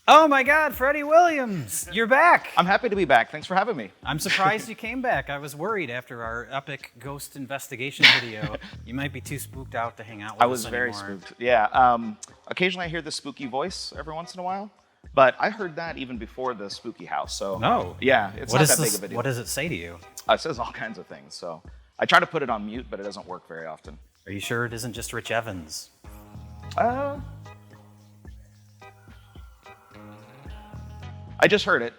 Oh my God, Freddie Williams, you're back. I'm happy to be back. Thanks for having me. I'm surprised you came back. I was worried after our epic ghost investigation video. You might be too spooked out to hang out with us I was very spooked. Yeah. Occasionally I hear the spooky voice every once in a while, but I heard that even before the spooky house. So no. Yeah, it's not that big of a deal. What does it say to you? It says all kinds of things. So I try to put it on mute, but it doesn't work very often. Are you sure it isn't just Rich Evans? I just heard it.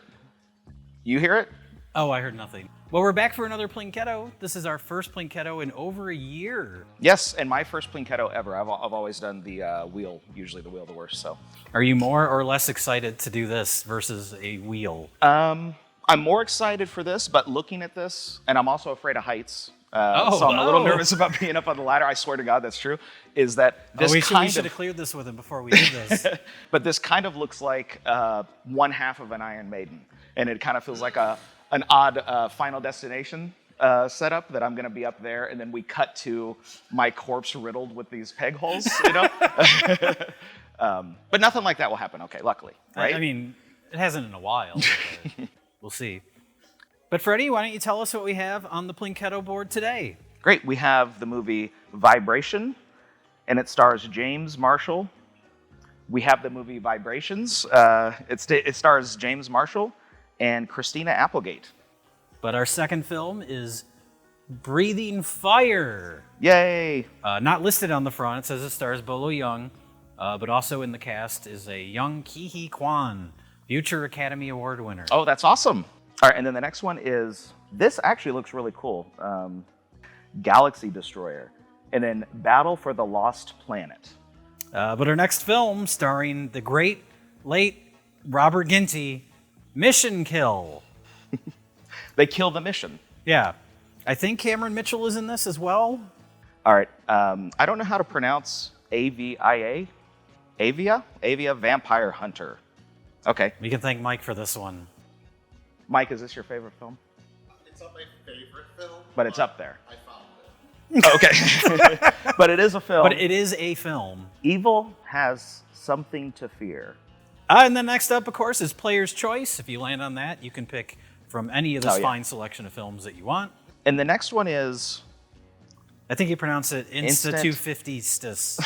You hear it? Oh, I heard nothing. Well, we're back for another Plinketto. This is our first Plinketto in over a year. Yes, and my first Plinketto ever. I've always done the wheel, usually the wheel of the worst. So, are you more or less excited to do this versus a wheel? I'm more excited for this, but looking at this, and I'm also afraid of heights. So I'm a little nervous about being up on the ladder. I swear to God, that's true. Is that this we should have cleared this with him before we did this. But this kind of looks like one half of an Iron Maiden, and it kind of feels like an odd Final Destination setup that I'm going to be up there, and then we cut to my corpse riddled with these peg holes, you know. But nothing like that will happen. Okay, luckily, right? I mean, it hasn't in a while. But, we'll see. But Freddie, why don't you tell us what we have on the Plinketto board today? Great. We have the movie Vibration, and it stars James Marshall. We have the movie Vibrations. It stars James Marshall and Christina Applegate. But our second film is Breathing Fire. Yay! Not listed on the front. It says it stars Bolo Young, but also in the cast is a young Ki-hee Kwan, future Academy Award winner. Oh, that's awesome. All right, and then the next one is, this actually looks really cool. Galaxy Destroyer. And then Battle for the Lost Planet. But our next film, starring the great, late Robert Ginty, Mission Kill. They kill the mission. Yeah. I think Cameron Mitchell is in this as well. All right, I don't know how to pronounce AVIA. Avia Vampire Hunter. Okay. We can thank Mike for this one. Mike, is this your favorite film? It's not my favorite film. But it's up there. I found it. Okay. But it is a film. But it is a film. Evil has something to fear. And then next up, of course, is Player's Choice. If you land on that, you can pick from any of this fine selection of films that you want. And the next one is... I think you pronounce it Insta-250-stis.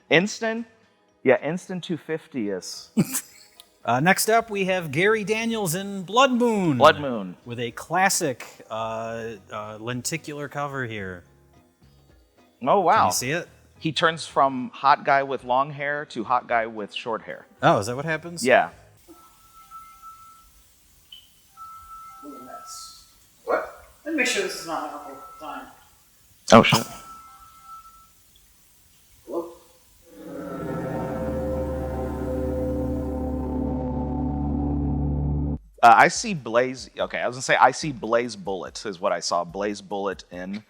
Instant 250-is. Next up, we have Gary Daniels in Blood Moon. Blood Moon. With a classic lenticular cover here. Oh, wow. Can you see it? He turns from hot guy with long hair to hot guy with short hair. Oh, is that what happens? Yeah. What? Let me make sure this is not an awful time. Oh, shit. Hello? I see Blaze... Okay, I was going to say I see Blaze Bullet is what I saw. Blaze Bullet in.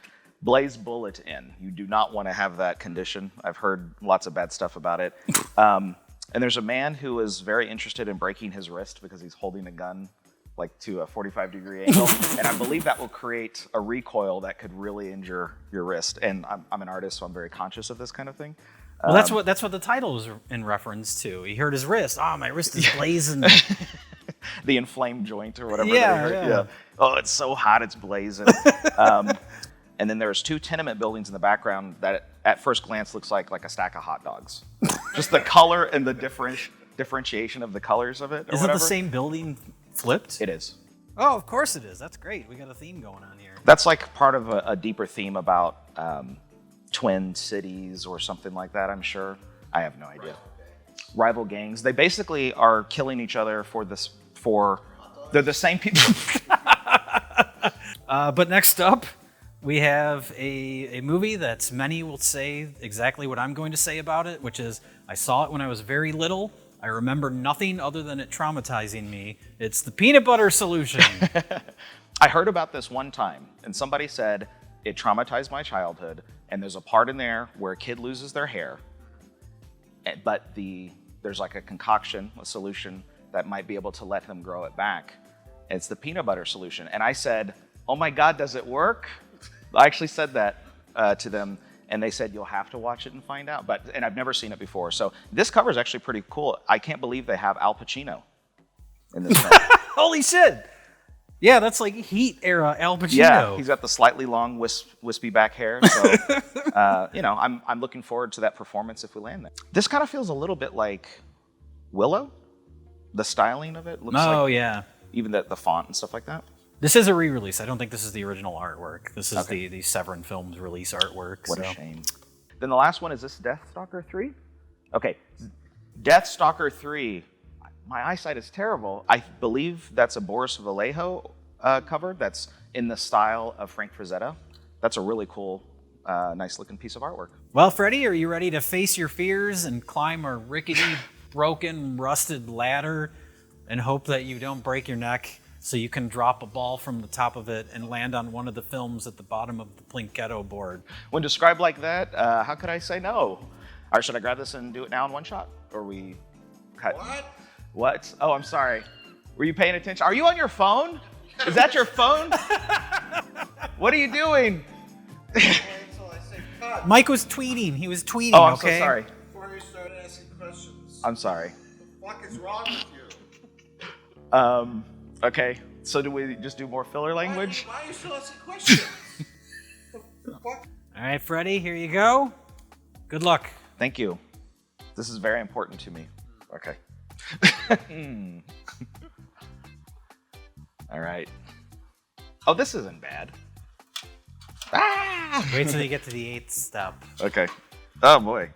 Blaze Bullet in. You do not want to have that condition. I've heard lots of bad stuff about it. And there's a man who is very interested in breaking his wrist because he's holding a gun like to a 45-degree angle. And I believe that will create a recoil that could really injure your wrist. And I'm an artist, so I'm very conscious of this kind of thing. Well, that's what the title is in reference to. He hurt his wrist. Oh, my wrist is blazing. The inflamed joint or whatever. Yeah. Oh, it's so hot, it's blazing. And then there's two tenement buildings in the background that at first glance looks like a stack of hot dogs. Just the color and the differentiation of the colors of it. Is it the same building flipped? It is. Oh, of course it is. That's great. We got a theme going on here. That's like part of a deeper theme about twin cities or something like that, I'm sure. I have no idea. Rival gangs. They basically are killing each other they're the same people. But next up, we have a movie that many will say exactly what I'm going to say about it, which is I saw it when I was very little. I remember nothing other than it traumatizing me. It's The Peanut Butter Solution. I heard about this one time, and somebody said it traumatized my childhood, and there's a part in there where a kid loses their hair, but there's like a concoction, a solution that might be able to let them grow it back. And it's the peanut butter solution. And I said, oh my God, does it work? I actually said that to them. and they said you'll have to watch it and find out. And I've never seen it before. So this cover is actually pretty cool. I can't believe they have Al Pacino in this film. Holy shit! Yeah, that's like Heat era Al Pacino. Yeah, he's got the slightly long, wispy back hair. So, I'm looking forward to that performance if we land there. This kind of feels a little bit like Willow. The styling of it looks like, yeah. Even the font and stuff like that. This is a re-release. I don't think this is the original artwork. This is the Severin Films release artwork. What a shame. Then the last one is this Deathstalker 3? Okay, Deathstalker 3. My eyesight is terrible. I believe that's a Boris Vallejo cover that's in the style of Frank Frazetta. That's a really cool, nice-looking piece of artwork. Well, Freddie, are you ready to face your fears and climb a rickety, broken, rusted ladder and hope that you don't break your neck so you can drop a ball from the top of it and land on one of the films at the bottom of the Plinketto board? When described like that, how could I say no? All right, should I grab this and do it now in one shot? Or we cut? What? Oh, I'm sorry. Were you paying attention? Are you on your phone? Is that your phone? What are you doing? Wait until I say cut. Mike was tweeting. He was tweeting, Oh, I'm okay? so sorry. Before you start asking questions. I'm sorry. What the fuck is wrong with you? Okay, so do we just do more filler language? Why are you still asking questions? The fuck? All right, Freddie, here you go. Good luck. Thank you. This is very important to me. Okay. All right. Oh, this isn't bad. Ah! Wait till you get to the 8th step. Okay. Oh boy.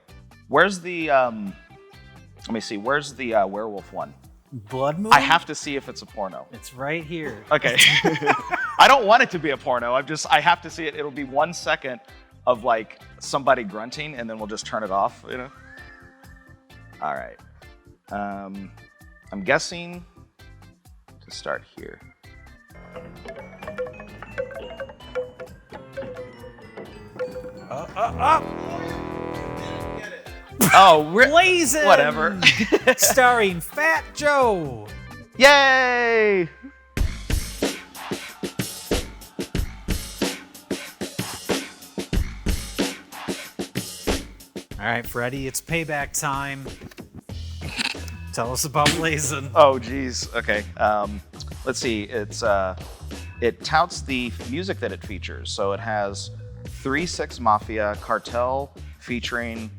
Where's the let me see. Where's the werewolf one? Blood Moon? I have to see if it's a porno. It's right here. Okay. I don't want it to be a porno. I have to see it. It'll be 1 second of like somebody grunting and then we'll just turn it off, you know? All right. I'm guessing to start here. Oh, Blazing! whatever. Starring Fat Joe. Yay! All right, Freddie, it's payback time. Tell us about Blazing. Oh, geez. Okay. Let's see. It touts the music that it features. So it has 3 6 Mafia, Cartel featuring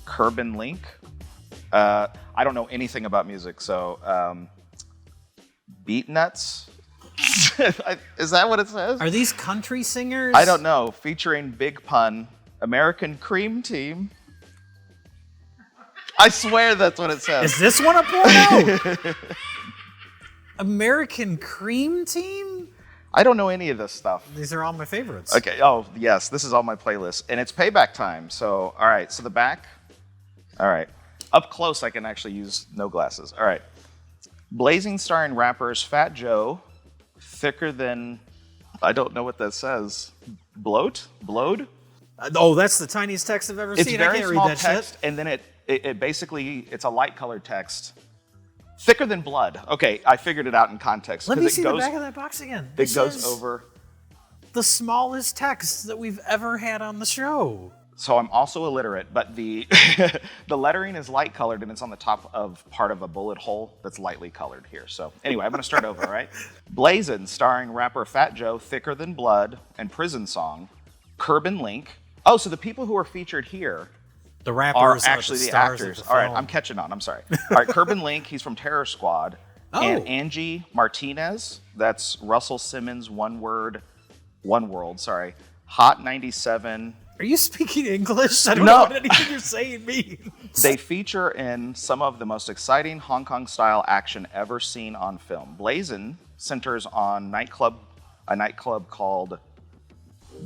Curbin Link. I don't know anything about music, so Beat Nuts. Is that what it says? Are these country singers? I don't know. Featuring Big Pun, American Cream Team. I swear that's what it says. Is this one a porno? American Cream Team? I don't know any of this stuff. These are all my favorites. Okay. Oh, yes. This is all my playlist. And it's payback time. So, all right. So the back. All right. Up close, I can actually use no glasses. All right. Blazing starring rappers Fat Joe, thicker than, I don't know what that says. Bloat? Blowed? Oh, that's the tiniest text I've ever It's seen. I very can't small read that text, shit. and then it basically, it's a light colored text. Thicker than blood. Okay, I figured it out in context. Let 'cause me it see goes, the back of that box again. It This goes is over. the smallest text that we've ever had on the show. So I'm also illiterate, but the the lettering is light colored and it's on the top of part of a bullet hole that's lightly colored here. So anyway, I'm gonna start over, all right? Blazin', starring rapper Fat Joe, Thicker Than Blood, and Prison Song, Curbin Link. Oh, so the people who are featured here The are rappers actually the stars actors. of the All right, film. I'm catching on. I'm sorry. All right, Curbin Link, he's from Terror Squad. Oh. And Angie Martinez, that's Russell Simmons' One World, sorry. Hot 97. Are you speaking English? I don't No. know what anything you're saying means. They feature in some of the most exciting Hong Kong-style action ever seen on film. Blazin' centers on a nightclub called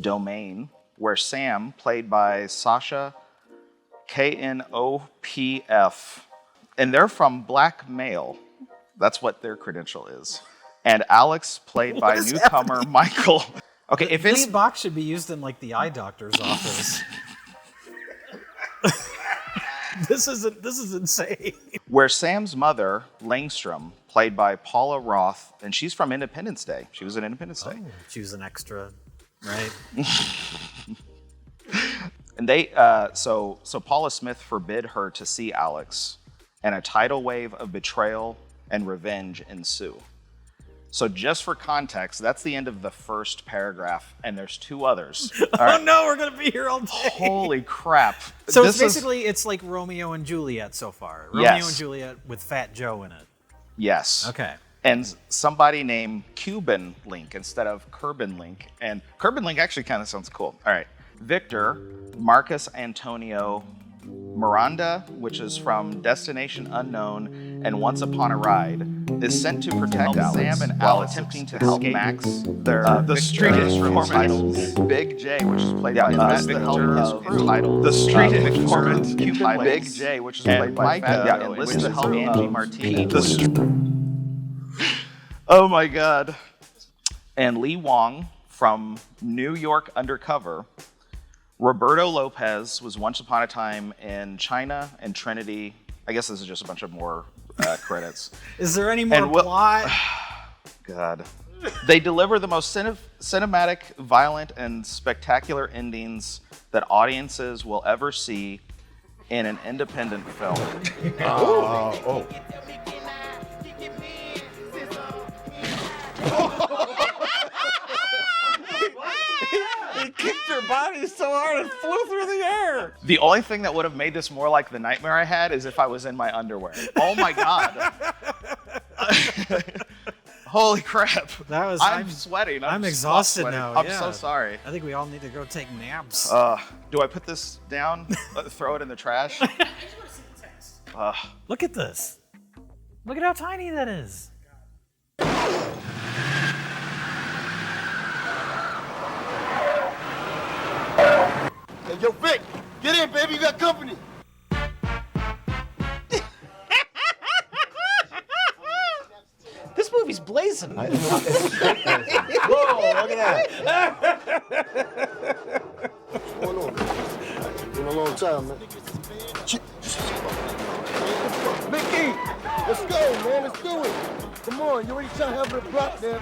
Domain, where Sam, played by Sasha Knopf, and they're from Black Male. That's what their credential is. And Alex, played by is newcomer happening? Michael. Okay, if This any box should be used in like the eye doctor's office. This is insane. where Sam's mother, Langstrom, played by Paula Roth, and she's from Independence Day. She was in Independence Day. She was an extra, right? And so Paula Smith forbid her to see Alex, and a tidal wave of betrayal and revenge ensue. So just for context, that's the end of the first paragraph, and there's 2 others. All right. Oh no, we're gonna be here all day. Holy crap! So it's like Romeo and Juliet so far. Romeo Yes. and Juliet with Fat Joe in it. Yes. Okay. And somebody named Cuban Link instead of Curbin Link, and Curbin Link actually kind of sounds cool. All right, Victor Marcus Antonio Miranda, which is from Destination Unknown and Once Upon a Ride, is sent to protect Sam and while attempting to help Max. The street informant Big J, which is played by entitled The Street Informant Big J, which is played by Fat enlists the help of Angie Martini. Oh my God! And Lee Wong from New York Undercover. Roberto Lopez was once upon a time in China and Trinity. I guess this is just a bunch of more credits. Is there any more plot? God. They deliver the most cinematic, violent, and spectacular endings that audiences will ever see in an independent film. Oh. He kicked her body so hard it flew through the air. The only thing that would have made this more like the nightmare I had is if I was in my underwear. Oh my God. Holy crap. I'm sweating. I'm exhausted sweating. now. I'm yeah. so sorry. I think we all need to go take naps. Do I put this down? Throw it in the trash? Look at this. Look at how tiny that is. Hey, yo, Vic, get in, baby. You got company. This movie's blazing. Whoa, look at that. What's going on? It's been a long time, man. Mickey, let's go, man. Let's do it. Come on, you already trying to have a block there.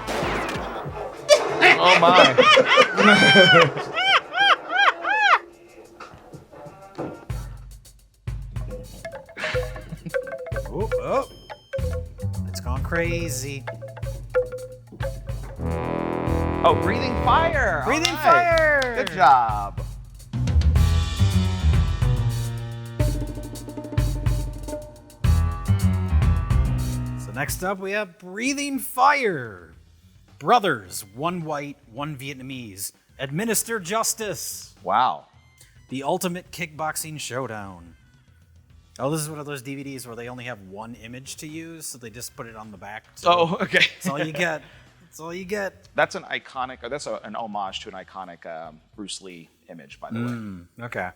Oh my. Oh. It's gone crazy. Oh, breathing fire. Breathing All right. fire. Good job. So next up we have Breathing Fire. Brothers, one white, one Vietnamese. Administer justice. Wow. The ultimate kickboxing showdown. Oh, this is one of those DVDs where they only have one image to use, so they just put it on the back. So Oh, okay. that's all you get. That's all you get. That's an iconic, that's an homage to an iconic Bruce Lee image, by the way. Okay.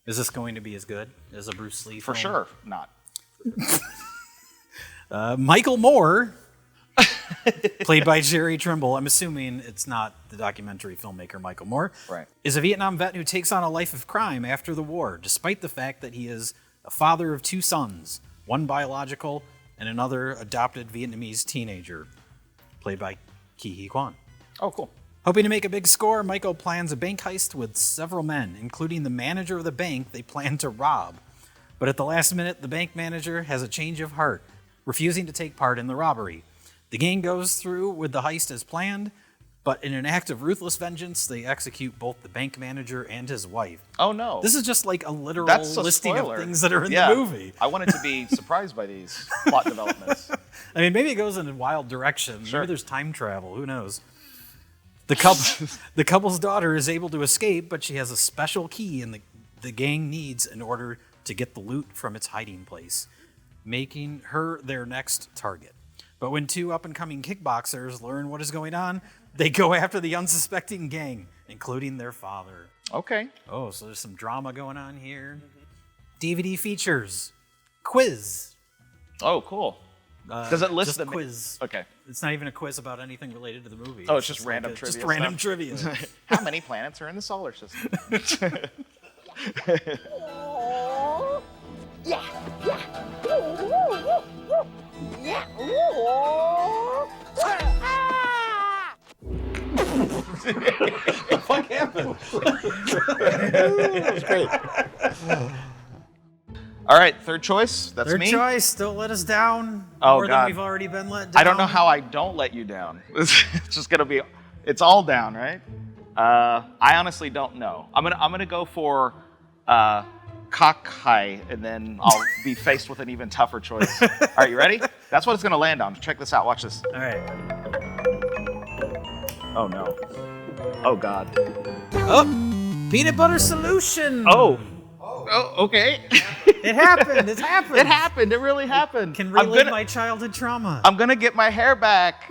Is this going to be as good as a Bruce Lee For film? sure, not. Michael Moore, played by Jerry Trimble. I'm assuming it's not the documentary filmmaker Michael Moore. Right. Is a Vietnam vet who takes on a life of crime after the war, despite the fact that he is a father of 2 sons, one biological and another adopted Vietnamese teenager, played by Ke Huy Quan. Oh, cool. Hoping to make a big score, Michael plans a bank heist with several men, including the manager of the bank they plan to rob. But at the last minute, the bank manager has a change of heart, refusing to take part in the robbery. The gang goes through with the heist as planned, but in an act of ruthless vengeance, they execute both the bank manager and his wife. Oh, no. This is just like a literal That's a listing spoiler. of things that are in Yeah. the movie. I wanted to be surprised by these plot developments. I mean, maybe it goes in a wild direction. Sure. Maybe there's time travel. Who knows? The couple's daughter is able to escape, but she has a special key and the gang needs in order to get the loot from its hiding place, making her their next target. But when 2 up-and-coming kickboxers learn what is going on, they go after the unsuspecting gang, including their father. Okay. Oh, so there's some drama going on here. DVD features. Quiz. Oh, cool. Does it list just the quiz? Okay. It's not even a quiz about anything related to the movie. Oh, it's just random like trivia Just random stuff. trivia. How many planets are in the solar system? What happened? That was third choice? That's Third me? choice. Don't let us down Oh, more God. than we've already been let down. I don't know how I don't let you down. It's just gonna be, it's all down, right? I honestly don't know. I'm gonna go for cockeye, and then I'll be faced with an even tougher choice. All right, you ready? That's what it's gonna land on. Check this out. Watch this. All right. Oh no. Oh God. Oh, peanut butter solution. Oh, okay. It happened. It happened. It happened. It really happened. Can relive my childhood trauma. I'm gonna get my hair back.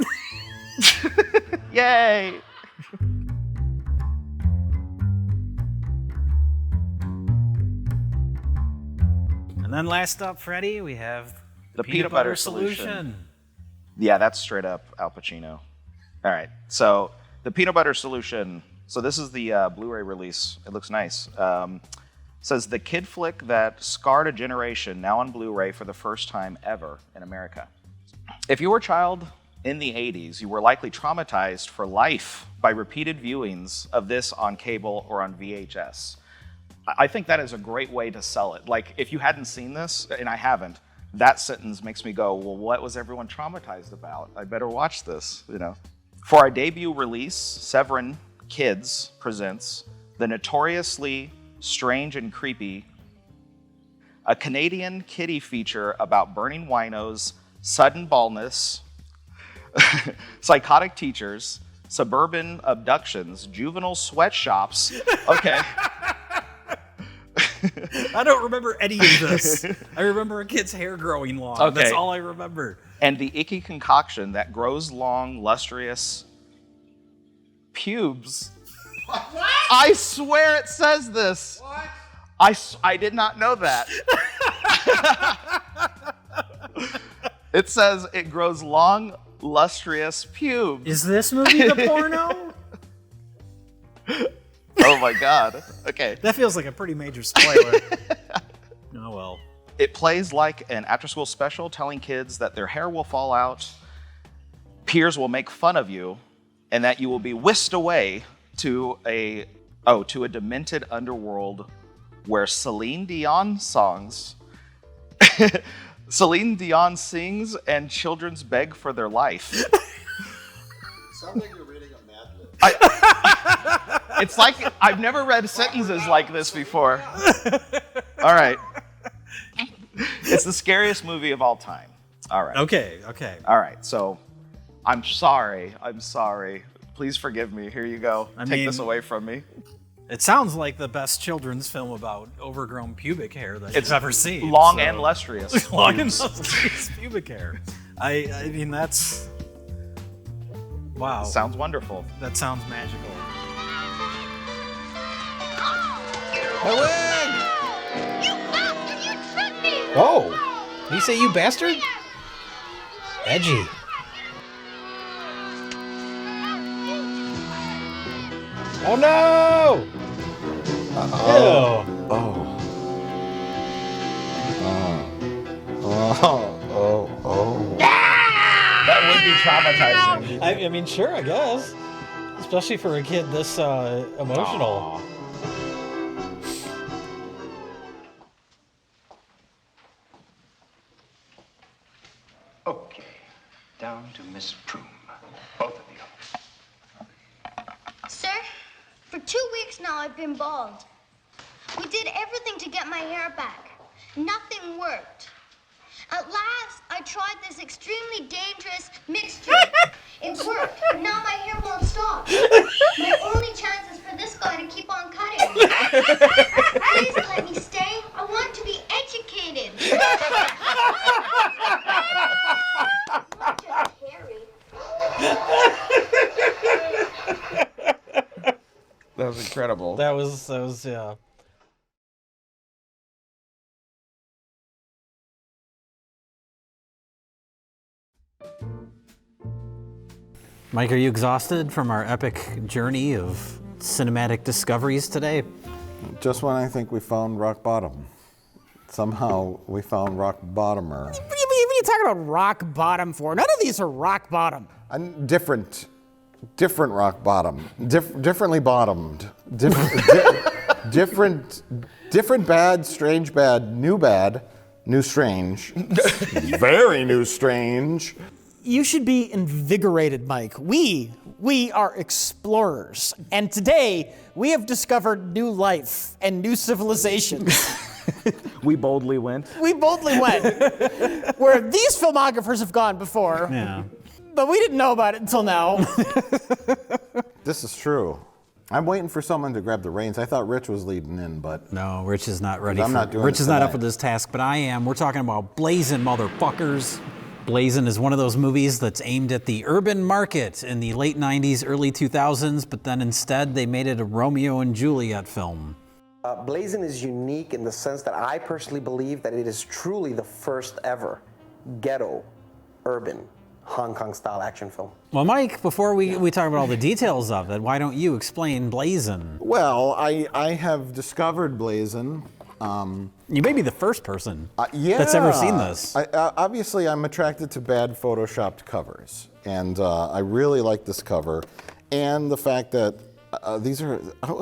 Yay. And then last up, Freddie, we have The peanut butter solution. Yeah, that's straight up Al Pacino. All right, so the peanut butter solution. So this is the Blu-ray release. It looks nice. Says the kid flick that scarred a generation, now on Blu-ray for the first time ever in America. If you were a child in the 80s, you were likely traumatized for life by repeated viewings of this on cable or on VHS. I think that is a great way to sell it. Like, if you hadn't seen this, and I haven't, that sentence makes me go, well, what was everyone traumatized about? I better watch this, you know. For our debut release, Severin Kids presents the notoriously strange and creepy, a Canadian kiddie feature about burning winos, sudden baldness, psychotic teachers, suburban abductions, juvenile sweatshops. Okay. I don't remember any of this. I remember a kid's hair growing long. Okay. That's all I remember. And the icky concoction that grows long, lustrous pubes. What? I swear it says this. What? I did not know that. It says it grows long, lustrous pubes. Is this movie the porno? Oh my God. Okay. That feels like a pretty major spoiler. Oh well. It plays like an after-school special telling kids that their hair will fall out, peers will make fun of you, and that you will be whisked away to a demented underworld where Celine Dion sings and children beg for their life. Sounds like you're reading a Mad Lib. It's like I've never read sentences like this before. All right. It's the scariest movie of all time. All right. Okay. All right. So I'm sorry. Please forgive me. Here you go. Take this away from me. It sounds like the best children's film about overgrown pubic hair that you've ever seen. Long and lustrous. Long and lustrous pubic hair. I mean, that's... Wow. Sounds wonderful. That sounds magical. I win! You bastard! You tricked me! Oh, did you say you bastard? Edgy. Oh no! Ew. That would be traumatizing. I mean, sure, I guess. Especially for a kid this emotional. Okay, down to Miss Broom. Both of you. Sir, for 2 weeks now I've been bald. We did everything to get my hair back. Nothing worked. At last, I tried this extremely dangerous mixture. It worked, but now my hair won't stop. My only chance is for this guy to keep on cutting. Please let me stay. I want to be educated. Not just Harry. That was incredible. That was yeah. Mike, are you exhausted from our epic journey of cinematic discoveries today? Just when I think we found rock bottom. Somehow we found rock bottomer. What are you talking about rock bottom for? None of these are rock bottom. Different rock bottom. Differently bottomed. Different bad, strange bad, new bad, new strange. Very new strange. You should be invigorated, Mike. We are explorers. And today, we have discovered new life and new civilizations. We boldly went. We boldly went where these filmographers have gone before. Yeah. But we didn't know about it until now. This is true. I'm waiting for someone to grab the reins. I thought Rich was leading in, but No, Rich is not ready. Rich is not up for this task, but I am. We're talking about Blazin', motherfuckers. Blazin' is one of those movies that's aimed at the urban market in the late 90s, early 2000s, but then instead they made it a Romeo and Juliet film. Blazin' is unique in the sense that I personally believe that it is truly the first ever ghetto, urban, Hong Kong-style action film. Well, Mike, before we talk about all the details of it, why don't you explain Blazin'? well, I have discovered Blazin'. You may be the first person Yeah. that's ever seen this. Obviously, I'm attracted to bad photoshopped covers, and I really like this cover, and the fact that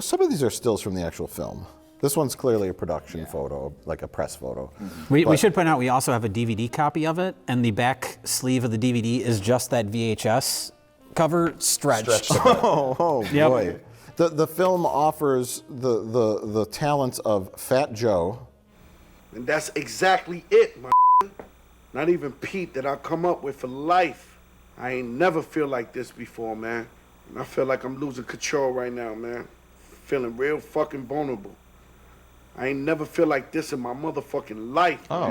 some of these are stills from the actual film. This one's clearly a production photo, like a press photo. We should point out we also have a DVD copy of it, and the back sleeve of the DVD is just that VHS cover stretched. Oh Yep. boy. The film offers the talents of Fat Joe. And that's exactly it, my Not even Pete that I come up with for life. I ain't never feel like this before, man. And I feel like I'm losing control right now, man. Feeling real fucking vulnerable. I ain't never feel like this in my motherfucking life. Oh.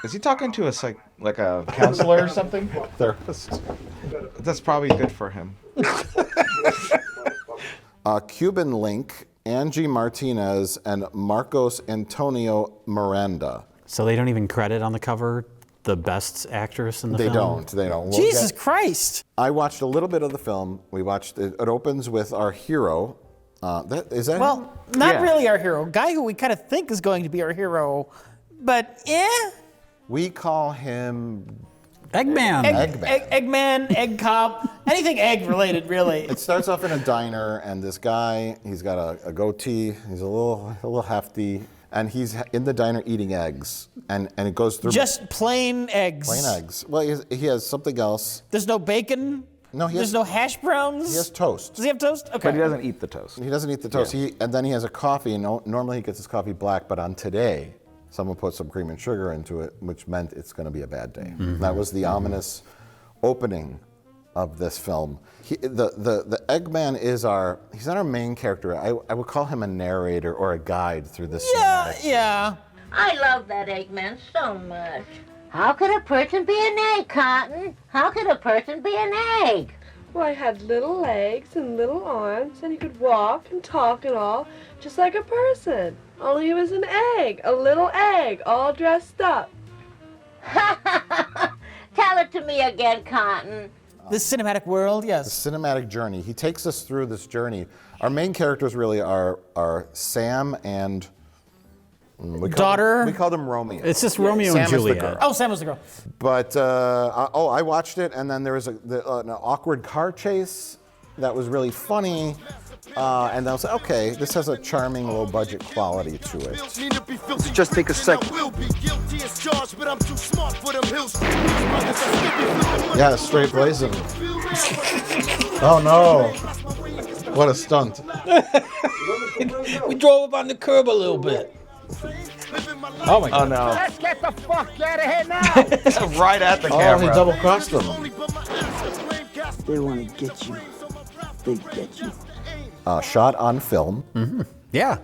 Is he talking to us like a counselor or something? Therapist. That's probably good for him. Cuban Link, Angie Martinez, and Marcos Antonio Miranda. So they don't even credit on the cover the best actress in the film? They don't. Jesus Christ. I watched a little bit of the film. We watched it. It opens with our hero. Is that Well, not Yeah. really our hero. Guy who we kind of think is going to be our hero, but We call him Eggman. Eggman, Egg Cop, anything egg related, really. It starts off in a diner, and this guy, he's got a goatee, he's a little hefty, and he's in the diner eating eggs, and it goes through Just plain eggs. plain eggs. Well, he has something else. There's no bacon. No, There's no hash browns. He has toast. Does he have toast? Okay. But he doesn't eat the toast. He doesn't eat the toast. And then he has a coffee, and normally he gets his coffee black, but on today, someone put some cream and sugar into it, which meant it's going to be a bad day. That was the ominous opening of this film. The Eggman is he's not our main character. I would call him a narrator or a guide through this cinematic. Yeah. I love that Eggman so much. How could a person be an egg, Cotton? How could a person be an egg? Well, I had little legs and little arms, and he could walk and talk and all, just like a person. Only he was an egg, a little egg, all dressed up. Tell it to me again, Cotton. The cinematic world, yes. The cinematic journey. He takes us through this journey. Our main characters really are Sam and we called him Romeo. It's just Romeo and Juliet. Oh, Sam was the girl. But I watched it, and then there was an awkward car chase that was really funny, and I was like, okay, this has a charming low-budget quality to it. Just take a sec. Yeah, straight blazing. Oh no! What a stunt! We drove up on the curb a little bit. Oh my God. Oh no. Let's get the fuck out of here now! Right at the Oh, camera. he double-crossed him. They want to get you. They get you. Shot on film. Yeah.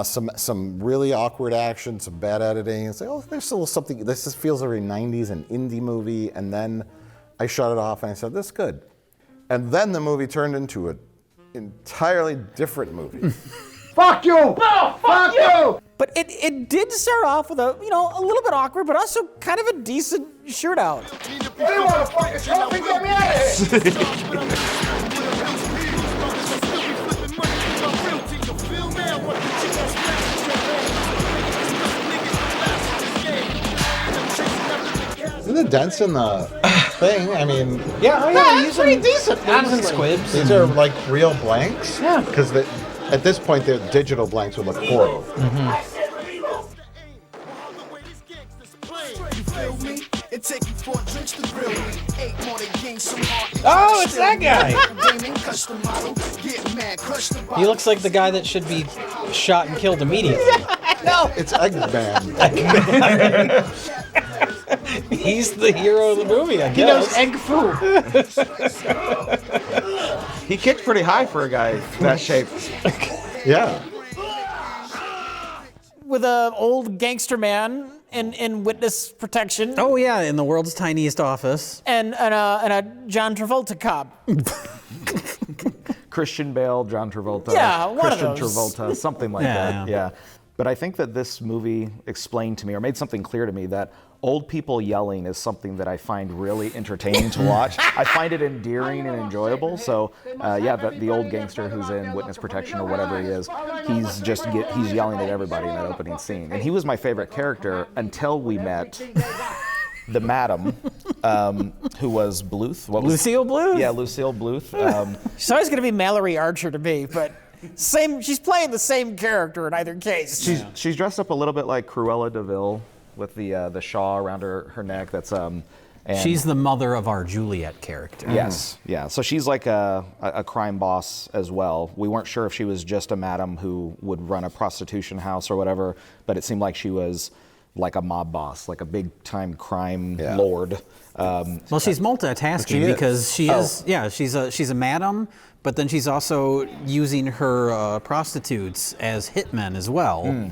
Some really awkward action, some bad editing. It's like, oh, there's still something. This just feels very 90s and indie movie. And then I shut it off and I said, this is good. And then the movie turned into an entirely different movie. Fuck you! No, fuck you! But it did start off with a little bit awkward, but also kind of a decent shootout. They want to fucking trophy, get me out of here! Isn't it dense in the thing? I mean, It's pretty decent. Add some squibs. these are like real blanks. Yeah. Because at this point, the digital blanks would look horrible. Oh, it's that guy. He looks like the guy that should be shot and killed immediately. No, it's Eggman. He's the hero of the movie, I guess. He knows egg foo. He kicked pretty high for a guy that shape. Yeah. With an old gangster man in witness protection. Oh yeah, in the world's tiniest office. And a John Travolta cop. Christian Bale, John Travolta. Yeah, one of Christian those. Travolta, something like that. Yeah. But I think that this movie explained to me, or made something clear to me, that old people yelling is something that I find really entertaining to watch. I find it endearing and enjoyable. So, the old gangster who's in witness protection or whatever he is, he's yelling at everybody in that opening scene. And he was my favorite character until we met the madam, who was Bluth. Lucille Bluth? Yeah, Lucille Bluth. She's always going to be Mallory Archer to me, but she's playing the same character in either case. She's dressed up a little bit like Cruella de Vil with the shawl around her neck. That's and she's the mother of our Juliet character. Yes, yeah. So she's like a crime boss as well. We weren't sure if she was just a madam who would run a prostitution house or whatever, but it seemed like she was like a mob boss, like a big-time crime lord. Well, she's multitasking because she's a madam, but then she's also using her prostitutes as hitmen as well,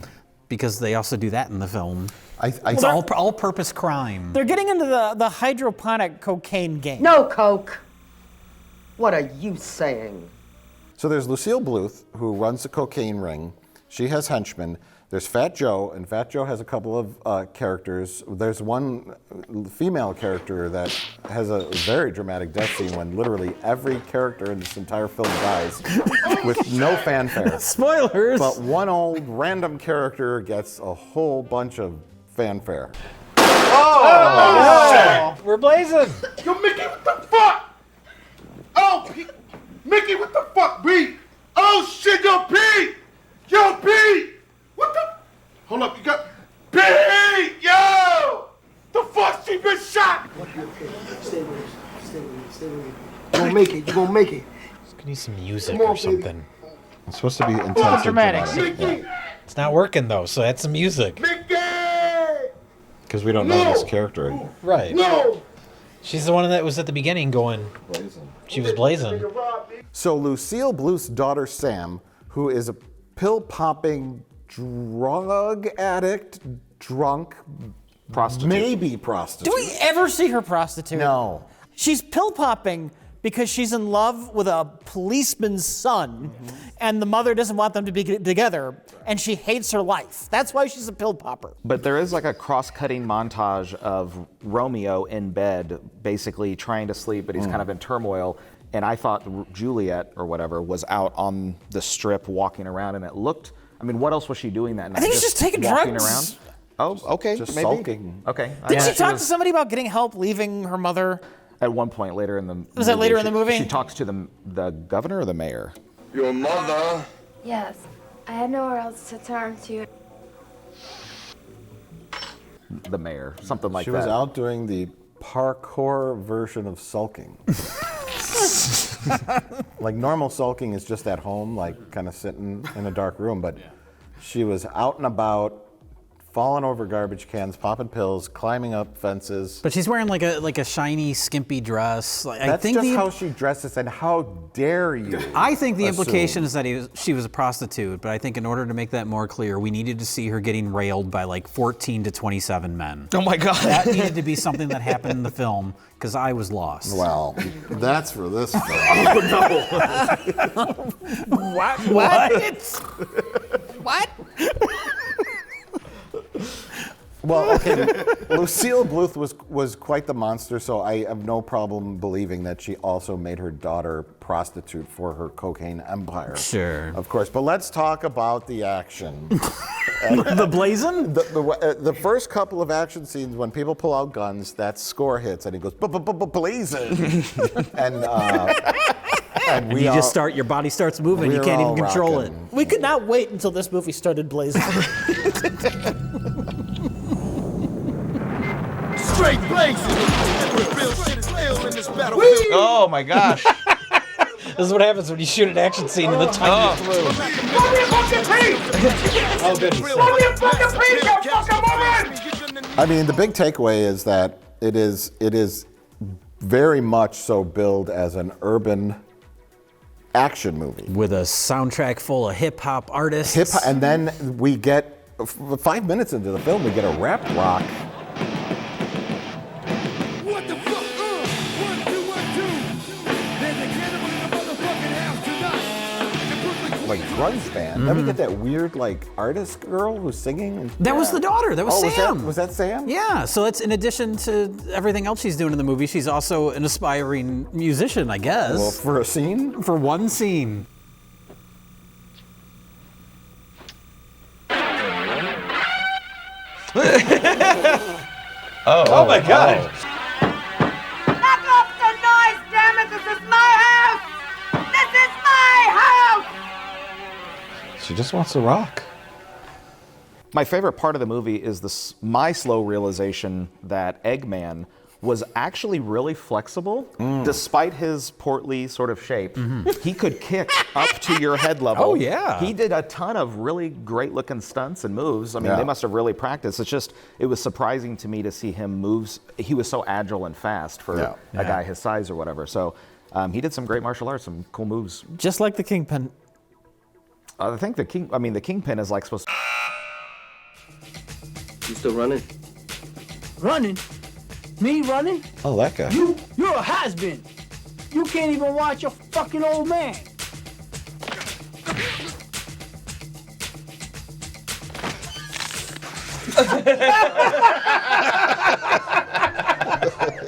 because they also do that in the film. It's all-purpose crime. They're getting into the hydroponic cocaine game. No coke. What are you saying? So there's Lucille Bluth, who runs the cocaine ring. She has henchmen. There's Fat Joe, and Fat Joe has a couple of characters. There's one female character that has a very dramatic death scene when literally every character in this entire film dies with no fanfare. Spoilers! But one old random character gets a whole bunch of fanfare. Oh! We're blazing! Yo, Mickey, what the fuck? Oh, Mickey, what the fuck, B? Oh, shit, yo, Pete! Yo, Pete! What the? Hold up, you got Pete! Yo! The fuck, she been shot! Stay with me. You're gonna make it. You're gonna make it. Just need some music or something. It's supposed to be intense and dramatic. Yeah. It's not working though, so add some music. Because we don't know this character. Right. No! She's the one that was at the beginning going. She was blazing. So Lucille Bluth's daughter Sam, who is a pill-popping drug addict, drunk, prostitute. Maybe prostitute. Do we ever see her prostitute? No. She's pill popping because she's in love with a policeman's son, and the mother doesn't want them to be together, and she hates her life. That's why she's a pill popper. But there is like a cross-cutting montage of Romeo in bed, basically trying to sleep, but he's kind of in turmoil. And I thought Juliet or whatever was out on the strip walking around, and it looked. I mean, what else was she doing that night? I think she's just taking walking drugs. Around? Oh, okay, Just maybe. sulking. Okay. Didn't she talk to somebody about getting help leaving her mother? At one point later in the movie. Was that later in the movie? She talks to the governor or the mayor? Your mother? Yes. I had nowhere else to turn to. The mayor, something like She that. was out doing the parkour version of sulking. Like normal sulking is just at home, like kind of sitting in a dark room, but she was out and about, falling over garbage cans, popping pills, climbing up fences. But she's wearing like a shiny, skimpy dress. That's just how she dresses, and how dare you? I think the assume. implication is that she was a prostitute, but I think in order to make that more clear, we needed to see her getting railed by like 14 to 27 men. Oh my God. That needed to be something that happened in the film, because I was lost. Well, that's for this film. Oh, no. What? What? Well, okay, Lucille Bluth was quite the monster, so I have no problem believing that she also made her daughter prostitute for her cocaine empire. Sure. Of course, but let's talk about the action. The blazing? The first couple of action scenes, when people pull out guns, that score hits, and he goes, blazing. And you just start, your body starts moving, you can't even control it. We could not wait until this movie started blazing. Straight blazing. Real shit is real in this battle. Oh my gosh. This is what happens when you shoot an action scene in the tiniest room. Oh, goodness. I mean, the big takeaway is that it is very much so billed as an urban action movie with a soundtrack full of hip hop artists. And then we get 5 minutes into the film, we get a rap rock. What the fuck? 1, 2, 1, 2. There's a cannibal in the motherfucking house tonight. Like grunge band. Then we get that weird like artist girl who's singing. And, That was the daughter. That was Sam. Was that Sam? Yeah. So that's in addition to everything else she's doing in the movie. She's also an aspiring musician, I guess. Well, for a scene? For one scene. Oh my God. Knock off the noise, damn it! This is my house! This is my house! She just wants to rock. My favorite part of the movie is my slow realization that Eggman was actually really flexible, despite his portly sort of shape. He could kick up to your head level. Oh, yeah. He did a ton of really great looking stunts and moves. I mean, they must have really practiced. It was surprising to me to see him move. He was so agile and fast for a guy his size or whatever. So he did some great martial arts, some cool moves. Just like the Kingpin. I think the Kingpin is like supposed to... You still running? Running? Me running? Oh, that guy. You're a has-been. You can't even watch your fucking old man.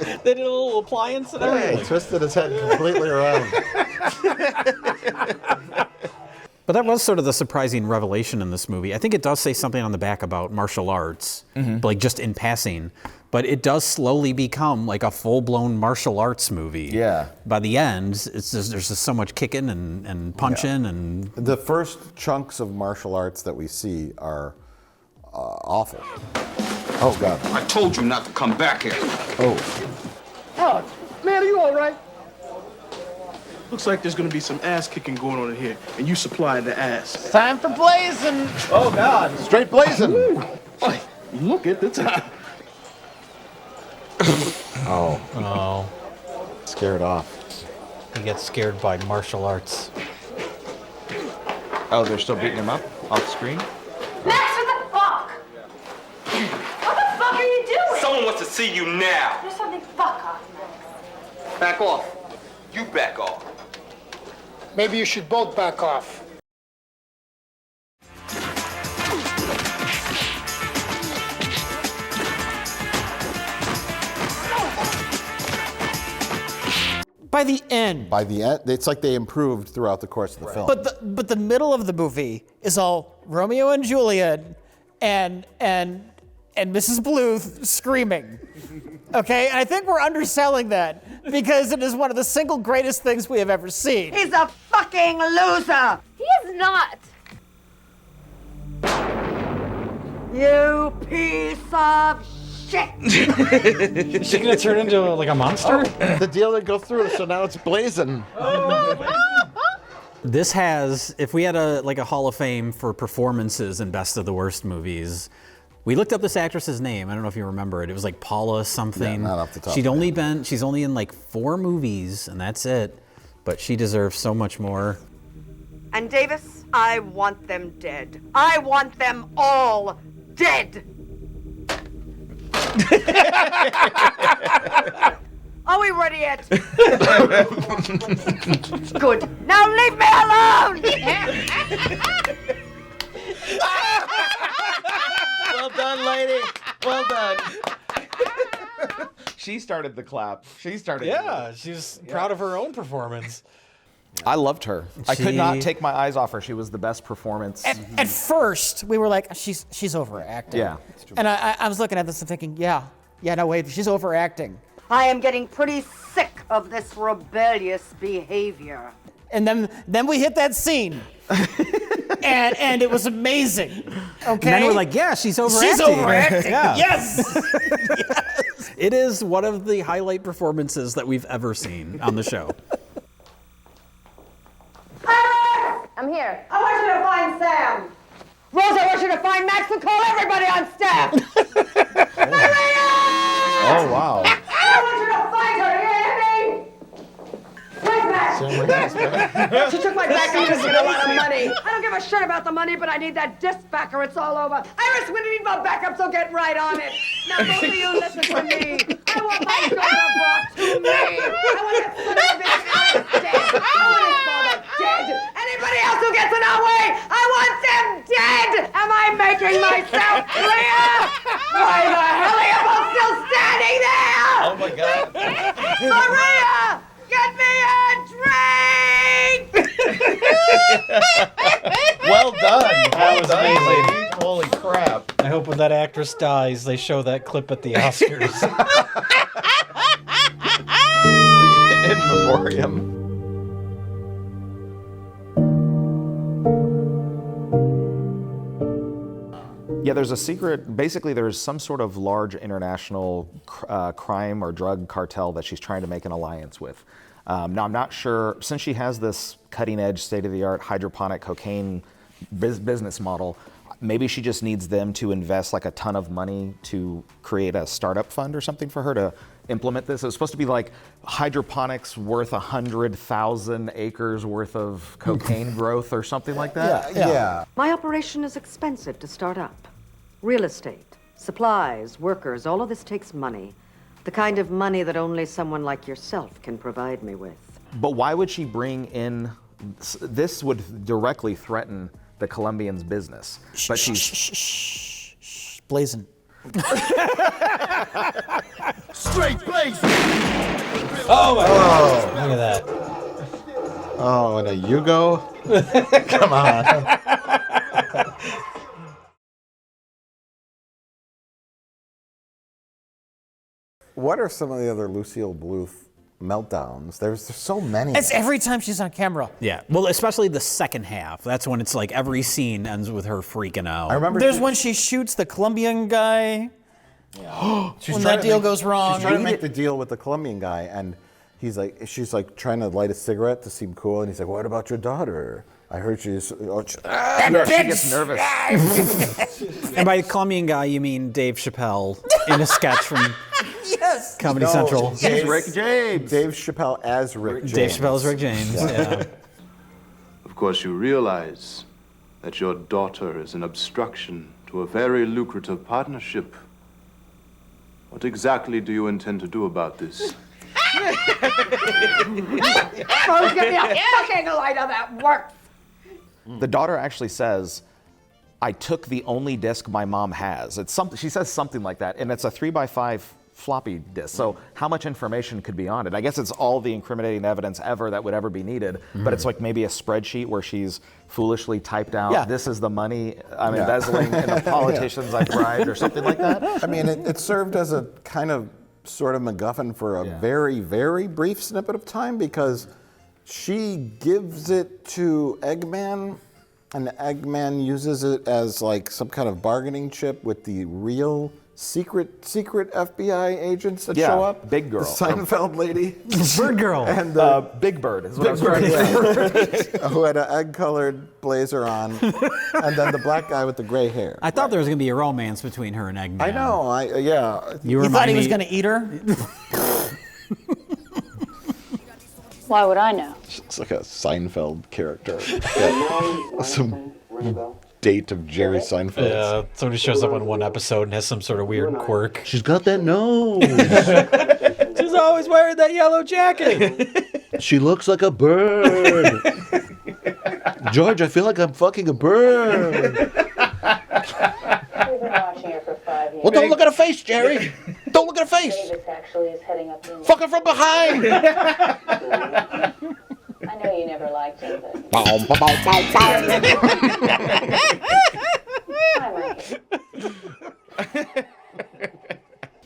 They did a little appliance and everything. He twisted his head completely around. But that was sort of the surprising revelation in this movie. I think it does say something on the back about martial arts, like just in passing. But it does slowly become like a full-blown martial arts movie. Yeah. By the end, there's just so much kicking and punching and... The first chunks of martial arts that we see are awful. Oh, God. I told you not to come back here. Oh. Oh, man, are you all right? Looks like there's gonna be some ass kicking going on in here, and you supplying the ass. Time for blazing. Oh, God. Straight blazing. Boy, look at the time. Oh. Scared off. He gets scared by martial arts. Oh, they're still beating him up off screen? Max, what the fuck? What the fuck are you doing? Someone wants to see you now. There's something fuck off, Max. Back off. You back off. Maybe you should both back off. By the end. By the end, it's like they improved throughout the course of the film. But the middle of the movie is all Romeo and Juliet and Mrs. Bluth screaming. Okay, and I think we're underselling that because it is one of the single greatest things we have ever seen. He's a fucking loser. He is not. You piece of shit. Is she gonna turn into like a monster? The deal didn't go through, so now it's blazing. This has, if we had a Hall of Fame for performances in Best of the Worst movies, we looked up this actress's name. I don't know if you remember it. It was like Paula something. Yeah, not off the top. She's only in like 4 movies, and that's it. But she deserves so much more. And Davis, I want them dead. I want them all dead. Are we ready yet? Good. Now leave me alone! Well done, lady. Well done. She started the clap. Yeah, she's proud of her own performance. I loved her. I could not take my eyes off her. She was the best performance. At first, we were like, she's overacting. Yeah. And I was looking at this and thinking, no, wait, she's overacting. I am getting pretty sick of this rebellious behavior. And then we hit that scene. and it was amazing. Okay. And then we're like, yeah, she's overacting. She's overacting. Yeah. Yes. Yes. It is one of the highlight performances that we've ever seen on the show. I'm here. I want you to find Sam. Rose, I want you to find Max and call everybody on staff. Maria! Oh, wow. I want you to find her, you hear me? Where's Max? She took my back and a lot of money. I don't give a shit about the money, but I need that disc back or it's all over. Iris, we need my backup, so get right on it. Now both of you listen to me. I want my daughter brought to me. I want that son of a bitch Alex dead. I want his father dead. Anybody else who gets in our way, I want them dead. Am I making myself clear? Why the hell are you both still standing there? Oh my God. Maria, get me a drink. Well done. That was amazing. Holy crap. I hope when that actress dies, they show that clip at the Oscars. In memoriam. Yeah, there's a secret. Basically, there's some sort of large international crime or drug cartel that she's trying to make an alliance with. Now, I'm not sure, since she has this cutting-edge, state-of-the-art hydroponic cocaine business model, maybe she just needs them to invest like a ton of money to create a startup fund or something for her to implement this. It was supposed to be like hydroponics worth 100,000 acres worth of cocaine growth or something like that. Yeah. My operation is expensive to start up. Real estate, supplies, workers, all of this takes money. The kind of money that only someone like yourself can provide me with. But why would she bring in, this would directly threaten the Colombians' business. But she's blazing. Straight blazing. Oh my God! Look at that. Oh, and a Yugo? Come on. What are some of the other Lucille Bluth meltdowns? There's so many. It's every time she's on camera. Yeah, well, especially the second half. That's when it's like every scene ends with her freaking out. I remember There's when she shoots the Colombian guy. She's when trying that to deal make- goes wrong. She's trying to make the deal with the Colombian guy, and she's like trying to light a cigarette to seem cool, and he's like, "What about your daughter? I heard she's." she gets nervous. And by Colombian guy, you mean Dave Chappelle in a sketch from Yes. Comedy Central. He's Rick James. Dave Chappelle as Rick James. Dave Chappelle as Rick James. Yeah. Of course, you realize that your daughter is an obstruction to a very lucrative partnership. What exactly do you intend to do about this? Rose, give me a fucking lighter that works. The daughter actually says, "I took the only disc my mom has." It's something. She says something like that, and it's a 3x5 floppy disk. So how much information could be on it? I guess it's all the incriminating evidence ever that would ever be needed. But it's like maybe a spreadsheet where she's foolishly typed out, "This is the money I'm embezzling, and the politicians I bribed," or something like that. I mean, it served as a kind of sort of MacGuffin for a very, very brief snippet of time, because she gives it to Eggman, and Eggman uses it as like some kind of bargaining chip with the real secret FBI agents that show up. Big Girl. The Seinfeld lady. Bird Girl. And Big Bird is what I was Big trying to say. Who had an egg-colored blazer on, and then the black guy with the gray hair. I thought there was going to be a romance between her and Eggman. I know. You thought he was going to eat her? Why would I know? It's like a Seinfeld character. Some date of Jerry Seinfeld. Yeah, somebody shows up on one episode and has some sort of weird quirk. She's got that nose. She's always wearing that yellow jacket. She looks like a bird. George, I feel like I'm fucking a bird. We've been watching her for 5 years. Well, don't look at her face, Jerry. Don't look at her face. Davis actually is heading up the... Fuck her from behind. I know you never liked him, but...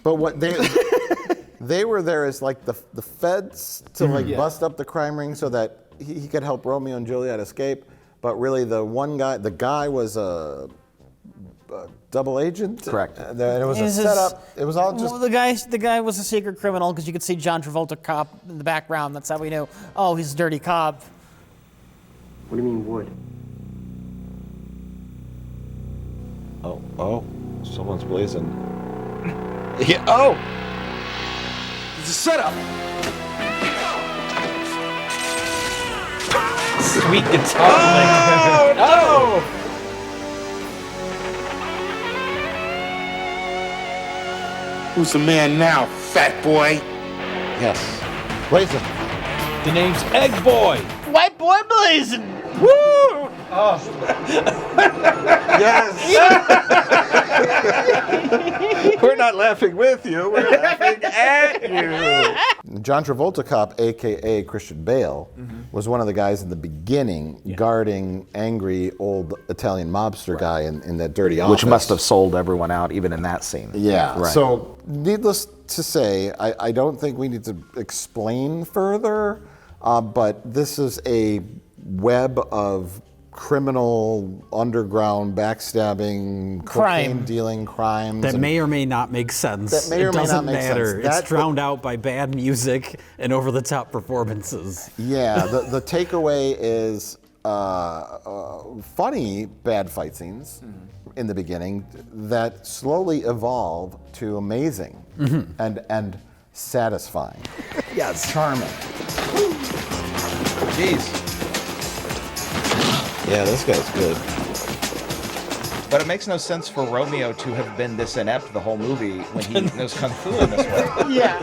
But what they were there as like the feds to like bust up the crime ring so that he could help Romeo and Juliet escape. But really, the guy was a double agent. Correct. And it was a setup. It was all just. Well, the guy was a secret criminal because you could see John Travolta cop in the background. That's how we knew. Oh, he's a dirty cop. What do you mean wood? Oh, someone's blazing. Yeah. Oh, It's a setup. Sweet guitar. No! Who's the man now, fat boy? yes. Blazing. The name's Egg Boy. White boy blazing. Woo! Yes. We're not laughing with you. We're laughing at you. John Travolta cop, a.k.a. Christian Bale, was one of the guys in the beginning guarding angry old Italian mobster guy in that dirty office. Which must have sold everyone out even in that scene. Yeah. Right. So, needless to say, I don't think we need to explain further, but this is a web of criminal, underground, backstabbing, cocaine dealing crimes. That may or may not make sense. That may or it may doesn't not make matter. sense. It's drowned out by bad music and over-the-top performances. Yeah, the takeaway is funny bad fight scenes in the beginning that slowly evolve to amazing and satisfying. Yes. Charming. Jeez. Yeah, this guy's good. But it makes no sense for Romeo to have been this inept the whole movie when he knows kung fu in this way. Yeah.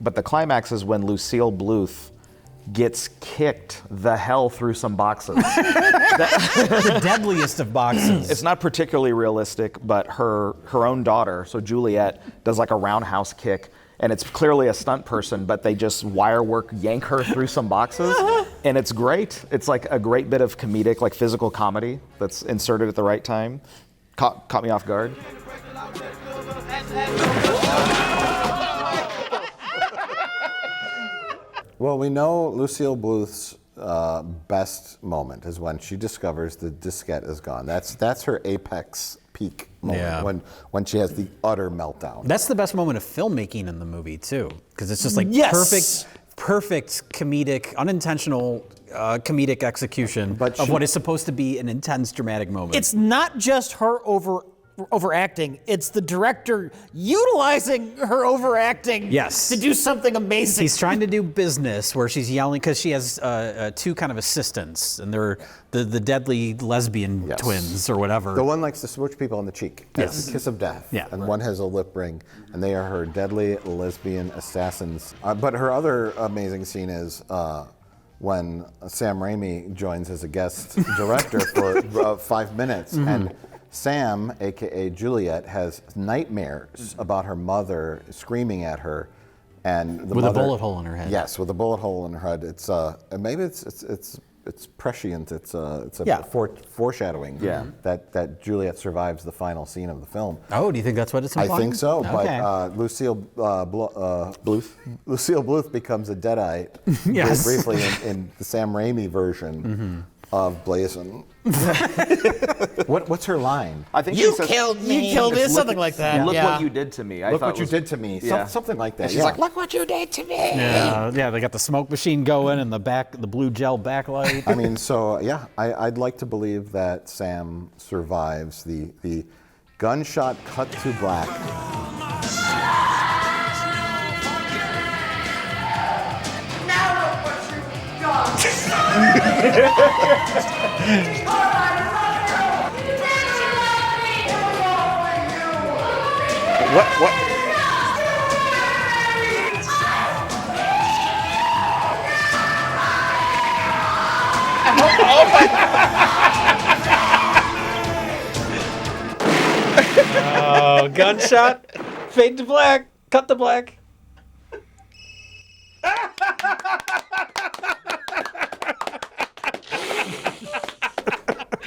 But the climax is when Lucille Bluth gets kicked the hell through some boxes. The deadliest of boxes. It's not particularly realistic, but her own daughter, so Juliet, does like a roundhouse kick, and it's clearly a stunt person, but they just wire work yank her through some boxes, and it's great. It's like a great bit of comedic, like physical comedy that's inserted at the right time. Caught me off guard. Well, we know Lucille Bluth's best moment is when she discovers the diskette is gone. That's her apex peak moment, when she has the utter meltdown. That's the best moment of filmmaking in the movie too, because it's just like perfect comedic, unintentional comedic execution of what is supposed to be an intense dramatic moment. It's not just her overacting, it's the director utilizing her overacting to do something amazing. He's trying to do business where she's yelling because she has two kind of assistants, and they're the deadly lesbian twins or whatever. The one likes to smooch people on the cheek. Yes. It's the kiss of death. Yeah. And one has a lip ring, and they are her deadly lesbian assassins. But her other amazing scene is when Sam Raimi joins as a guest director for 5 minutes, and Sam, aka Juliet, has nightmares about her mother screaming at her, and with a bullet hole in her head. Yes, with a bullet hole in her head. It's maybe it's prescient. It's a foreshadowing. That Juliet survives the final scene of the film. Oh, do you think that's what it's implying? I think so. Okay. But Lucille Bluth becomes a deadite Yes. briefly in the Sam Raimi version of Blazin'. What's her line? I think You she says, killed me. You killed me. Something like that. Look Yeah. what you did to me. I Look thought what you was- did to me. Yeah. Something like that. And she's yeah. like, look what you did to me. Yeah, they got the smoke machine going and the blue gel backlight. I mean, so yeah, I'd like to believe that Sam survives the gunshot cut to black. What? Oh, gunshot, fade to black, cut to black.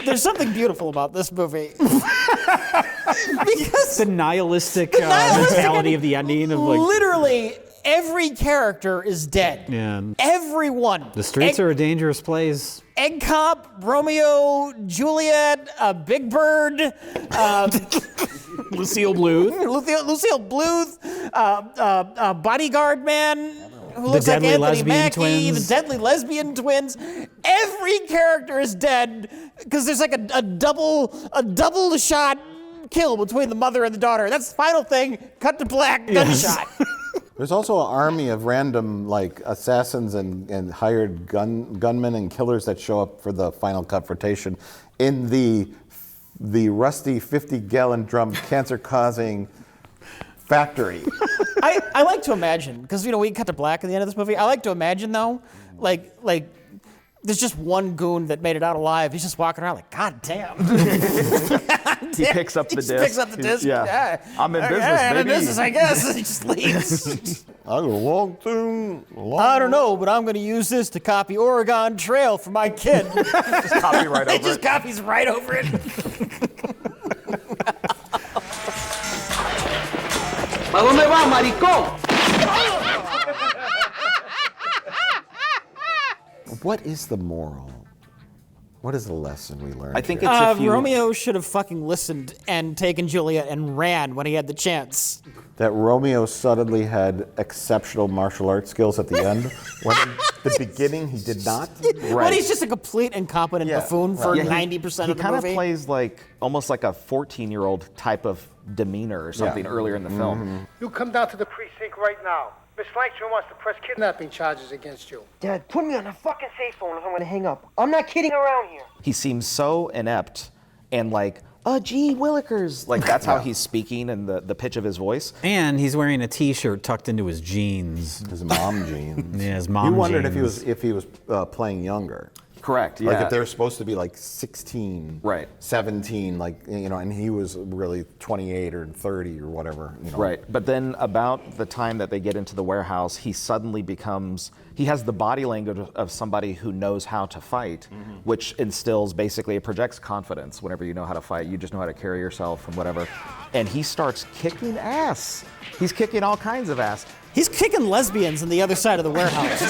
There's something beautiful about this movie. Because the nihilistic mentality of the ending of like literally every character is dead. Yeah. Everyone. The streets are a dangerous place. Egg Cop, Romeo, Juliet, Big Bird, Lucille Bluth. Lucille Bluth, Bodyguard Man, who looks deadly like Anthony lesbian Mackie, twins. the deadly lesbian twins. Every character is dead because there's like a double shot kill between the mother and the daughter. That's the final thing. Cut to black, gunshot. There's also an army of random like assassins and hired gunmen and killers that show up for the final confrontation in the rusty 50-gallon drum cancer-causing factory. I like to imagine, because we cut to black at the end of this movie. I like to imagine though, like there's just one goon that made it out alive. He's just walking around like, God damn. He picks up the disc. Picks up the disc. Yeah. I'm in business, I'm in baby. business, I guess. And he just leaves. I'm gonna walk through. I don't know, but I'm going to use this to copy Oregon Trail for my kid. Just copy right over He just copies right over it. ¿Para dónde va, maricón? What is the moral? What is the lesson we learned? I think here? it's if you... Romeo should have fucking listened and taken Juliet and ran when he had the chance. That Romeo suddenly had exceptional martial arts skills at the end, when in the beginning he did not. When he's just a complete incompetent buffoon for 90% of the He kind of movie. plays almost like a 14-year-old type of demeanor or something earlier in the film. You come down to the precinct right now. Miss Langstrom wants to press kidnapping charges against you. Dad, put me on a fucking safe phone if I'm gonna hang up. I'm not kidding around here. He seems so inept and like, gee willikers. Like that's how he's speaking and the pitch of his voice. And he's wearing a T-shirt tucked into his jeans. His mom jeans. Yeah, his mom jeans. You wondered if he was playing younger. Correct, yeah. Like if they're supposed to be like 16, 17, and he was really 28 or 30 or whatever. Right, but then about the time that they get into the warehouse, he suddenly he has the body language of somebody who knows how to fight, which instills basically, it projects confidence whenever you know how to fight. You just know how to carry yourself and whatever. And he starts kicking ass. He's kicking all kinds of ass. He's kicking lesbians on the other side of the warehouse.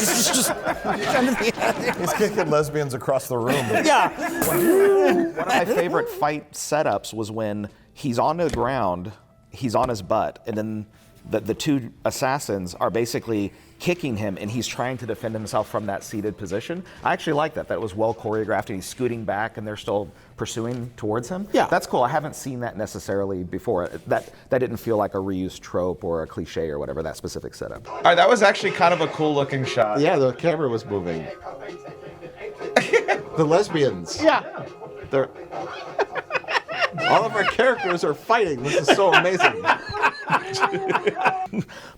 He's kicking lesbians across the room. Yeah. One of my favorite fight setups was when he's on the ground, he's on his butt, and then the two assassins are basically kicking him, and he's trying to defend himself from that seated position. I actually like that. That was well choreographed, and he's scooting back, and they're still pursuing towards him. Yeah, that's cool. I haven't seen that necessarily before. That didn't feel like a reused trope or a cliche or whatever, that specific setup. All right, that was actually kind of a cool looking shot. Yeah, the camera was moving. The lesbians. Yeah. They're... All of our characters are fighting. This is so amazing.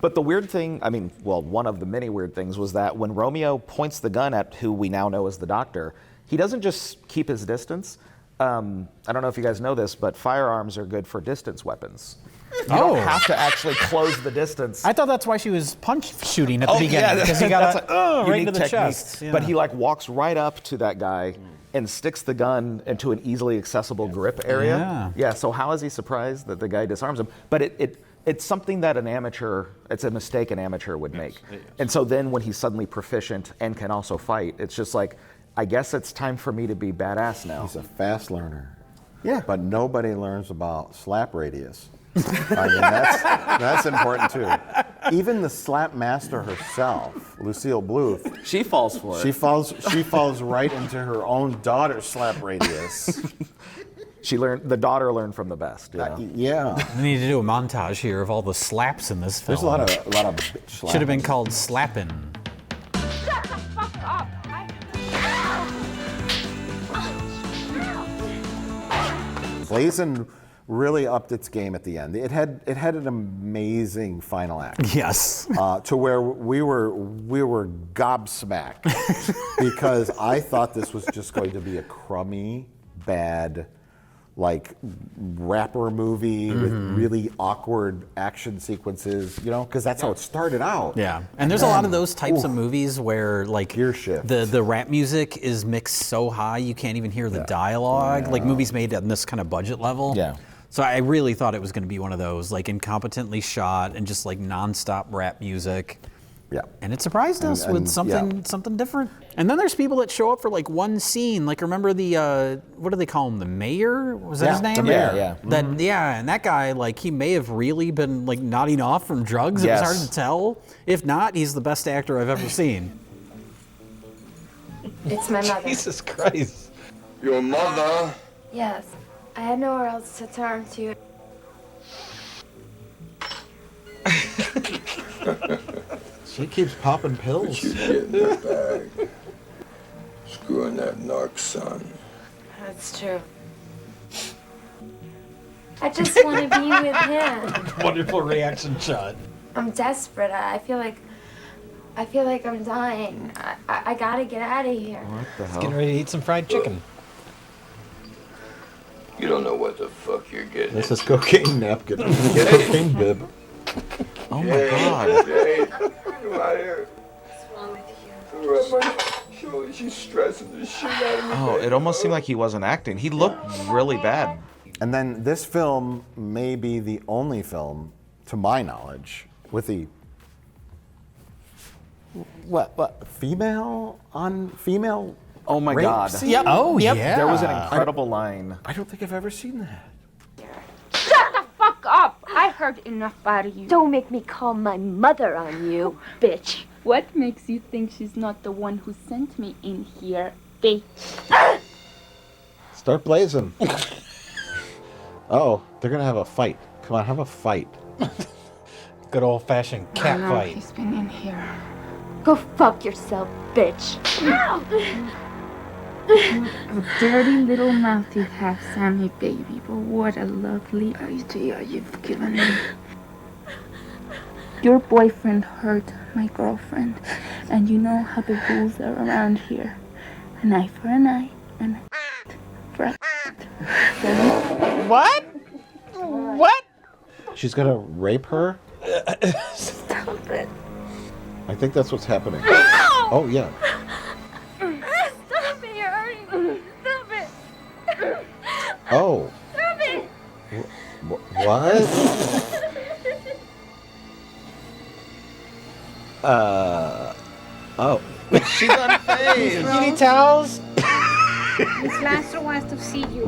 But the weird thing, one of the many weird things was that when Romeo points the gun at who we now know as the doctor, he doesn't just keep his distance. I don't know if you guys know this, but firearms are good for distance weapons. You don't have to actually close the distance. I thought that's why she was punch shooting at the beginning, because he got right into the chest. Yeah. But he walks right up to that guy and sticks the gun into an easily accessible grip area. Yeah, so how is he surprised that the guy disarms him? But it's something that it's a mistake an amateur would make. And so then when he's suddenly proficient and can also fight, it's just like, I guess it's time for me to be badass now. He's a fast learner. Yeah. But nobody learns about slap radius. That's important too. Even the slap master herself, Lucille Bluth, she falls for it. She falls right into her own daughter's slap radius. The daughter learned from the best. Yeah. We need to do a montage here of all the slaps in this film. There's a lot of bitch slapping. Should have been called Slappin'. Shut the fuck up! Blazin' really upped its game at the end. It had an amazing final act. Yes. To where we were gobsmacked because I thought this was just going to be a crummy, bad, rapper movie with really awkward action sequences, because that's how it started out. Yeah, and there's a lot of those types of movies where gear shift. The rap music is mixed so high you can't even hear the dialogue. Like movies made on this kind of budget level. Yeah. So I really thought it was going to be one of those, like incompetently shot and just like nonstop rap music. Yeah. And it surprised us with something different. And then there's people that show up for like one scene. Like remember the what do they call him? The mayor? Was that his name? The mayor, yeah. That and that guy, like he may have really been like nodding off from drugs. Yes. It was hard to tell. If not, he's the best actor I've ever seen. It's my mother. Jesus Christ. Your mother? Yes. I had nowhere else to turn to. She keeps popping pills. She's getting that bag. Screwing that narc son. That's true. I just want to be with him. Wonderful reaction shot. I'm desperate. I feel like I'm dying. I gotta get out of here. What the hell? Getting ready to eat some fried chicken. You don't know what the fuck you're getting. This is cocaine napkin. Get cocaine bib. Oh my God. Jay, come out here. What's wrong with you? She's stressing the shit out of me. Oh, it almost seemed like he wasn't acting. He looked really bad. And then this film may be the only film, to my knowledge, with the female Oh my rape God. scene? Yep. Oh, Yep. yeah. There was an incredible line. I don't think I've ever seen that. Shut the fuck up! I heard enough out of you. Don't make me call my mother on you, bitch. What makes you think she's not the one who sent me in here, bitch? Start blazing. Oh, they're gonna have a fight. Come on, have a fight. Good old-fashioned cat I know fight. he's been in here. Go fuck yourself, bitch. A dirty little mouth you have, Sammy, baby, but what a lovely idea you've given me. Your boyfriend hurt my girlfriend, and you know how the rules are around here. An eye for an eye, and a for a What? What? She's gonna rape her? Stop it. I think that's what's happening. Oh, yeah. Stop it, you're hurting me. Stop it. Oh. Stop it. What? Oh. She's unfazed. You need towels? Miss Lancer wants to see you.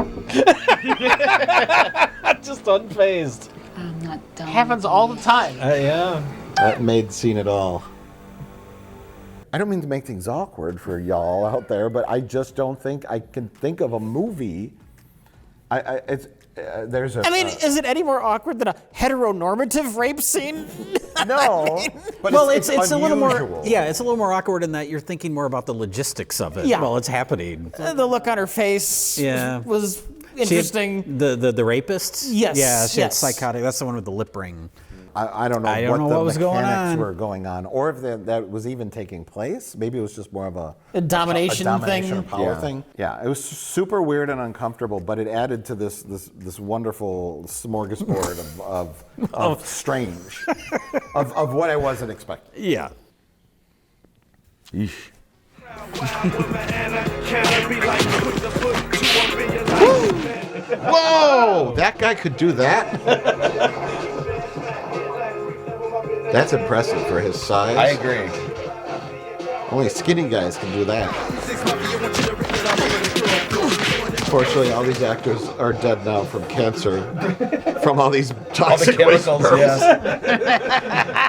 Just unfazed. I'm not done. Happens all the time. Yeah. That maid seen it all. I don't mean to make things awkward for y'all out there, but I just don't think I can think of a movie. There's a. I mean, is it any more awkward than a heteronormative rape scene? No, but Well, it's a little more. unusual. Yeah, it's a little more awkward in that you're thinking more about the logistics of it Yeah. while it's happening. The look on her face was interesting. The rapist? Yes, Yeah, she had yes. psychotic. That's the one with the lip ring. I don't know I don't what know the what was going mechanics on. were going on, or if that was even taking place. Maybe it was just more of a domination domination thing. power thing. Yeah, it was super weird and uncomfortable, but it added to this wonderful smorgasbord of strange, of what I wasn't expecting. Yeah. Yeesh. Whoa! That guy could do that? That's impressive for his size. I agree. Only skinny guys can do that. Unfortunately, all these actors are dead now from cancer, from all these toxic waste chemicals, burns.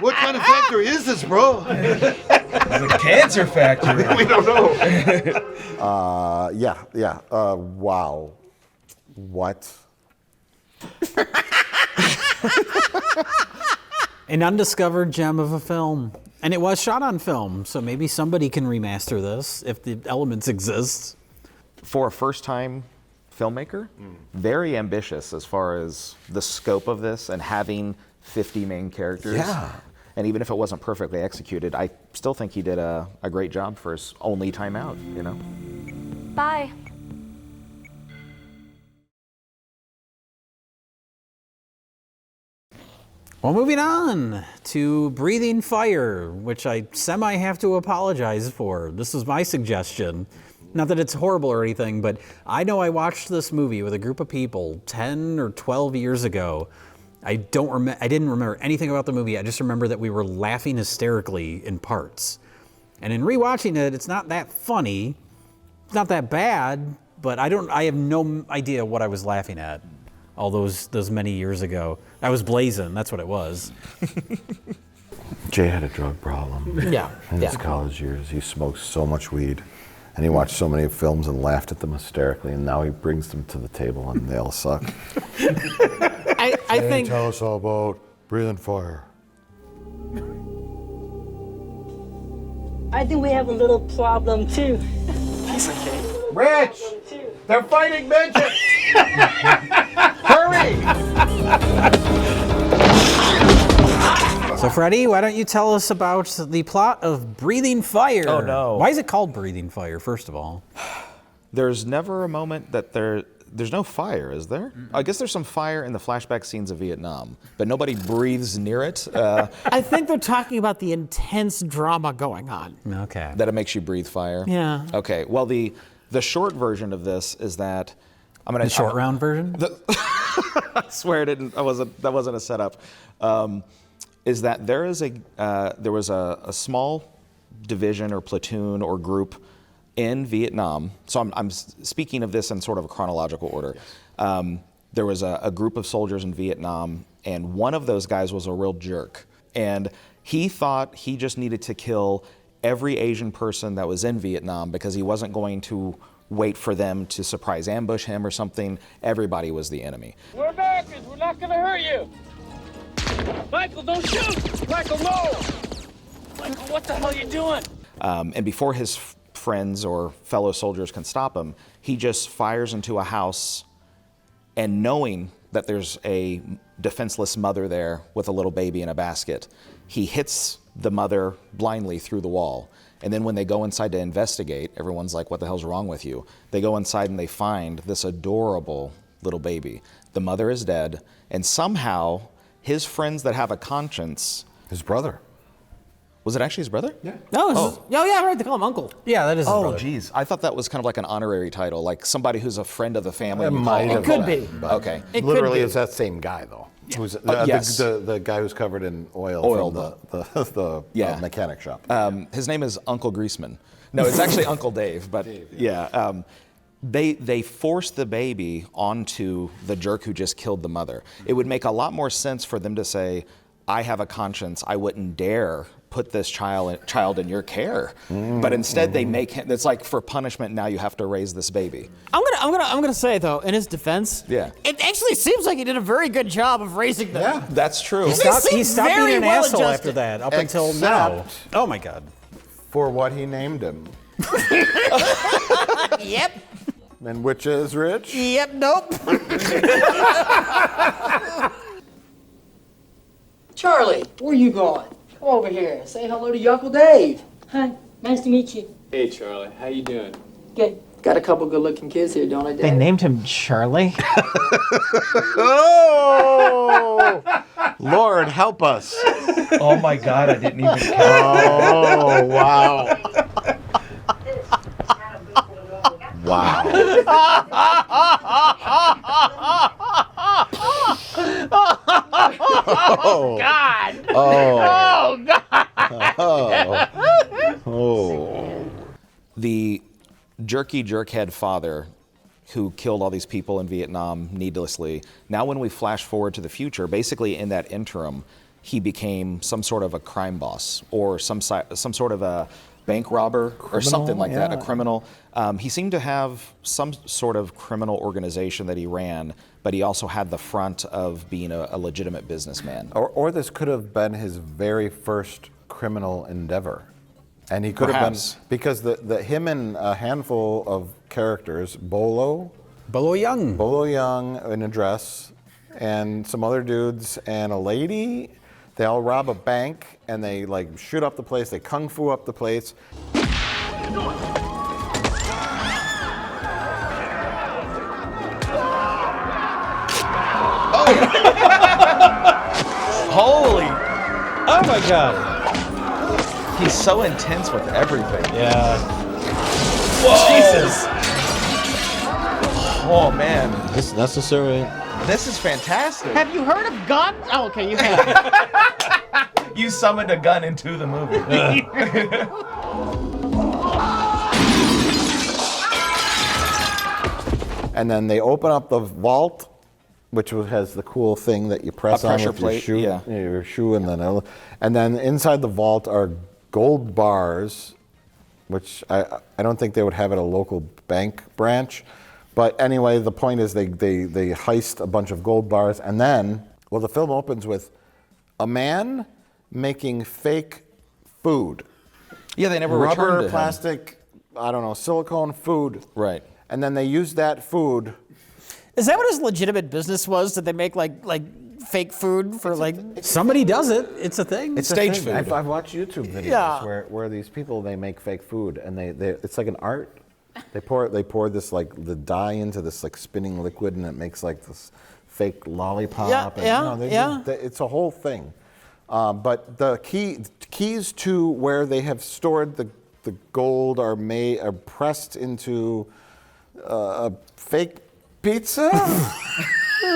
What kind of factory is this, bro? It's a cancer factory. We don't know. Wow. What? An undiscovered gem of a film. And it was shot on film, so maybe somebody can remaster this if the elements exist. For a first-time filmmaker, very ambitious as far as the scope of this and having 50 main characters. Yeah. And even if it wasn't perfectly executed, I still think he did a great job for his only time out, you know? Bye. Well, moving on to Breathing Fire, which I semi have to apologize for. This was my suggestion. Not that it's horrible or anything, but I know I watched this movie with a group of people 10 or 12 years ago. I didn't remember anything about the movie. I just remember that we were laughing hysterically in parts. And in rewatching it, it's not that funny. It's not that bad, but I have no idea what I was laughing at all those many years ago. I was blazing, that's what it was. Jay had a drug problem. Yeah. In his college years, he smoked so much weed, and he watched so many films and laughed at them hysterically, and now he brings them to the table and they all suck. I think. Tell us all about Breathing Fire. I think we have a little problem too. Rich! They're fighting midgets! Hurry! So Freddie, why don't you tell us about the plot of Breathing Fire? Oh, no. Why is it called Breathing Fire, first of all? There's never a moment that there's no fire, is there? I guess there's some fire in the flashback scenes of Vietnam, but nobody breathes near it. I think they're talking about the intense drama going on. Okay. That it makes you breathe fire? Yeah. Okay, well, the short version of this is that The short round version? I swear that wasn't a setup. Is that there was a small division or platoon or group in Vietnam. So I'm speaking of this in sort of a chronological order. Yes. There was a group of soldiers in Vietnam, and one of those guys was a real jerk. And he thought he just needed to kill every Asian person that was in Vietnam because he wasn't going to wait for them to surprise ambush him or something. Everybody was the enemy. We're Americans. We're not gonna hurt you. Michael, don't shoot! Michael, no! Michael, what the hell are you doing? And before his friends or fellow soldiers can stop him, he just fires into a house, and knowing that there's a defenseless mother there with a little baby in a basket, he hits the mother blindly through the wall. And then when they go inside to investigate, everyone's like, what the hell's wrong with you? They go inside and they find this adorable little baby. The mother is dead, and somehow his friends that have a conscience... His brother. Was it actually his brother? Yeah. Oh yeah, right. They call him Uncle. Yeah, that is his brother. Oh, geez. I thought that was kind of like an honorary title, like somebody who's a friend of the family. It might have could been, be. but Okay. It literally, could be. it's that same guy though. Who's yes. the guy who's covered in oil from the mechanic shop. His name is Uncle Greaseman. No, it's actually Uncle Dave, but Dave, yeah. They forced the baby onto the jerk who just killed the mother. It would make a lot more sense for them to say, I have a conscience, I wouldn't dare put this child in your care. But instead they make him, it's like for punishment, now you have to raise this baby. I'm gonna say though, in his defense, Yeah. it actually seems like he did a very good job of raising them. Yeah, that's true. He stopped being an asshole adjusted. after that, up until now. Oh my God. For what he named him. Yep. And which is Rich? Yep. Nope. Charlie, where you going? Come over here. Say hello to your Uncle Dave. Hi, nice to meet you. Hey, Charlie. How you doing? Good. Got a couple good-looking kids here, don't I, Dad? They named him Charlie. Oh! Lord, help us. Oh my God, I didn't even count. Oh, wow. Wow. Oh, God. Oh. God. Oh. The jerky jerkhead father who killed all these people in Vietnam needlessly, now when we flash forward to the future, basically in that interim, he became some sort of a crime boss or some sort of a bank robber or something like that, a criminal. He seemed to have some sort of criminal organization that he ran, but he also had the front of being a legitimate businessman. Or this could have been his very first criminal endeavor. And he could have been, because him and a handful of characters, Bolo Young in a dress, and some other dudes and a lady, they all rob a bank and they like shoot up the place, they kung fu up the place. Holy! Oh my God! He's so intense with everything. Yeah. Jesus. Oh man. This is necessary. This is fantastic. Have you heard of gun? Oh, okay, you have. You summoned a gun into the movie. And then they open up the vault, which has the cool thing that you press on with plate, your shoe, and then inside the vault are gold bars, which I don't think they would have at a local bank branch. But anyway, the point is they heist a bunch of gold bars, and then, well, the film opens with a man making fake food. Yeah, they never returned to Rubber, him. plastic, I don't know, silicone food. Right. And then they use that food. Is that what his legitimate business was? Did they make like fake food for like? Somebody does it. It's a thing. It's stage food. food. I've watched YouTube videos Yeah. where these people, they make fake food, and they it's like an art. They pour this like the dye into this like spinning liquid, and it makes like this fake lollipop. It's a whole thing. But the keys to where they have stored the gold are pressed into a fake pizza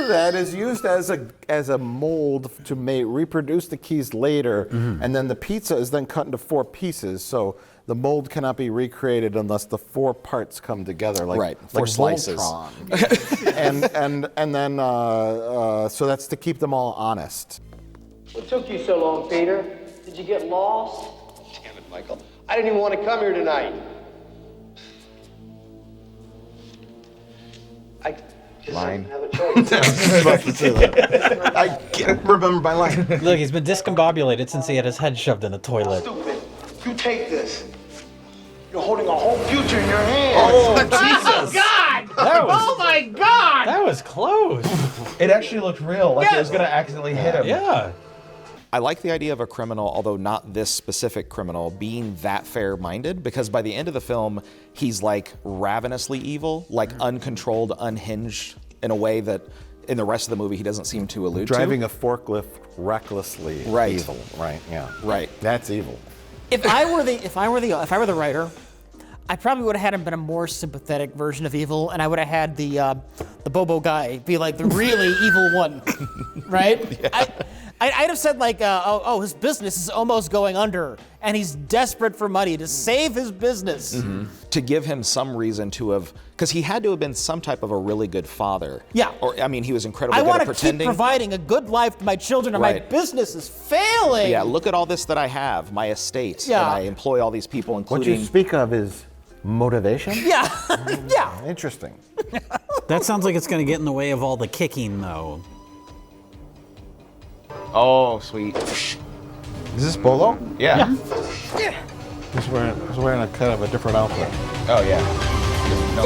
that is used as a mold to reproduce the keys later, and then the pizza is then cut into 4 pieces. So the mold cannot be recreated unless the 4 parts come together, like 4 slices. Voltron. and then so that's to keep them all honest. What took you so long, Peter? Did you get lost? Damn it, Michael. I didn't even want to come here tonight. I guess Line. I didn't have a choice. I can't remember my line. Look, he's been discombobulated since he had his head shoved in a toilet. Stupid. You take this. You're holding a whole future in your hands. Oh, Oh, Jesus. God! Oh, my God! That was close. It actually looked real, like it was gonna accidentally hit him. Yeah. I like the idea of a criminal, although not this specific criminal, being that fair-minded, because by the end of the film, he's like ravenously evil, like uncontrolled, unhinged in a way that in the rest of the movie he doesn't seem to allude Driving to. a forklift recklessly evil. Right, yeah. Right. That's evil. If I were the writer, I probably would have had him been a more sympathetic version of evil, and I would have had the Bobo guy be like the really evil one, right? Yeah. I'd have said like, his business is almost going under, and he's desperate for money to save his business. Mm-hmm. To give him some reason to have, because he had to have been some type of a really good father. Yeah. Or I mean, he was incredibly I good want at to keep pretending. providing a good life to my children, and my Right. business is failing. Yeah, look at all this that I have, my estate, Yeah. and I employ all these people, What including. you speak of is motivation? Yeah, yeah. Interesting. That sounds like it's going to get in the way of all the kicking, though. Oh, sweet. Is this Bolo? Yeah. Yeah. He's wearing a kind of a different outfit. Oh yeah. No.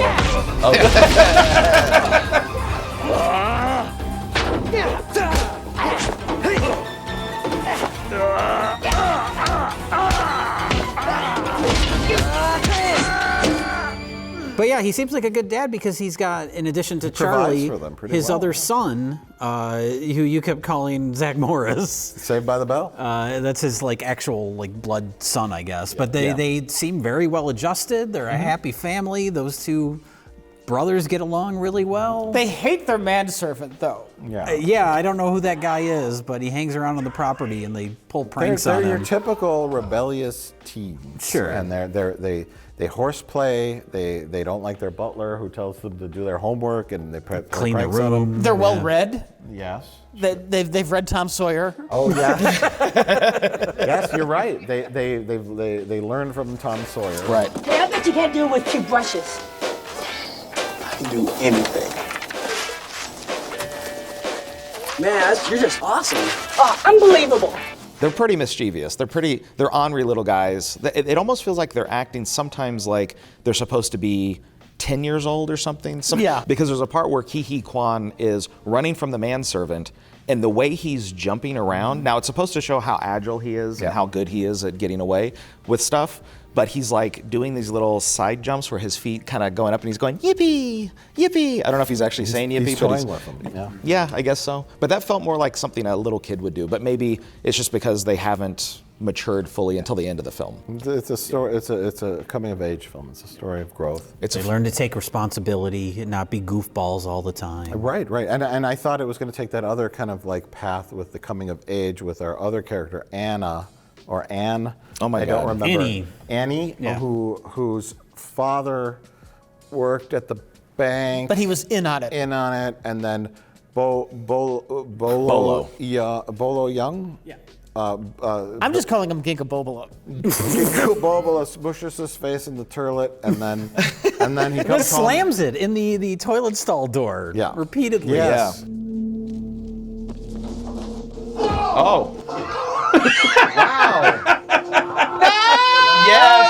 But yeah, he seems like a good dad because he's got, in addition to provides Charlie, for them pretty his well. other son, who you kept calling Zach Morris. Saved by the Bell? That's his like actual like blood son, I guess. But they, Yeah. they seem very well adjusted. They're a happy family. Those two brothers get along really well. They hate their manservant, though. Yeah. Yeah, I don't know who that guy is, but he hangs around on the property and they pull pranks They're on your him. typical rebellious teens. Sure. And they horseplay. They don't like their butler who tells them to do their homework, and they Clean the pranks on them. room. They're well read. Yes. They've read Tom Sawyer. Oh yeah. Yes, you're right. They learn from Tom Sawyer. Right. Hey, I bet you can't do it with 2 brushes. I can do anything. Man, you're just awesome. Unbelievable. They're pretty mischievous. They're ornery little guys. It almost feels like they're acting sometimes like they're supposed to be 10 years old or something. Yeah. Because there's a part where Ke Huy Quan is running from the manservant, and the way he's jumping around, now it's supposed to show how agile he is and how good he is at getting away with stuff, but he's like doing these little side jumps where his feet kind of going up and he's going, yippee, yippee. I don't know if he's actually saying yippee, He's but toying with them. Yeah. yeah, I guess so. But that felt more like something a little kid would do. But maybe it's just because they haven't matured fully until the end of the film. It's a story. It's a coming of age film. It's a story of growth. They learn to take responsibility and not be goofballs all the time. Right. And I thought it was going to take that other kind of like path with the coming of age with our other character, Anna or Anne. Oh my I God. don't remember. Annie. Annie, whose father worked at the bank. But he was in on it. And then Bolo Young. Yeah. I'm just calling him Ginkgo Bobola. Ginkgo Bobola smushes his face in the toilet, and then he comes home. Slams it in the toilet stall door. Yeah. Repeatedly. Yes. Yeah. Oh. Wow. Yes.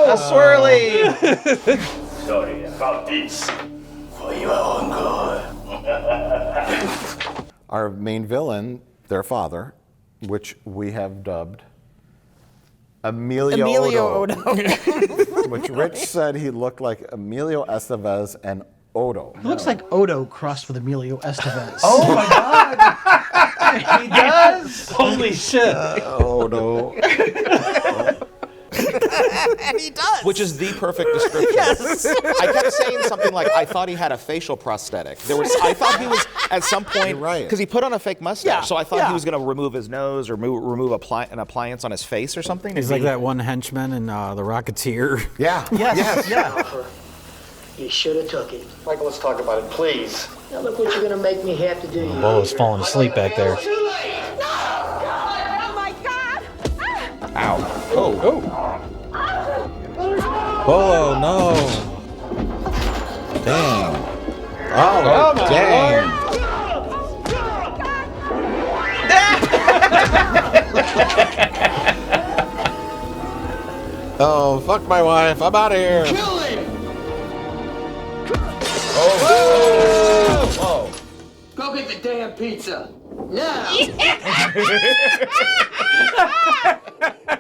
A swirly. Sorry about this. For your own good. Our main villain, their father, which we have dubbed Emilio Odo. Which Rich said he looked like Emilio Estevez and Odo. He looks like Odo crossed with Emilio Estevez. Oh my God. He does. Holy shit. Odo. And he does. Which is the perfect description. Yes. I kept saying something like, I thought he had a facial prosthetic. I thought he was, at some point, because he put on a fake mustache, so I thought he was going to remove his nose or remove an appliance on his face or something. He's like that one henchman in The Rocketeer. Yeah. Yes. Yeah. You should have took it. Michael, let's talk about it, please. Now look what you're gonna make me have to do. Bolo's falling asleep back there. Oh my God! Ow. Oh. Bolo, no. Dang. Oh, dang. Oh, fuck my wife. I'm out of here. Kill him! Oh. Go get the damn pizza. Now!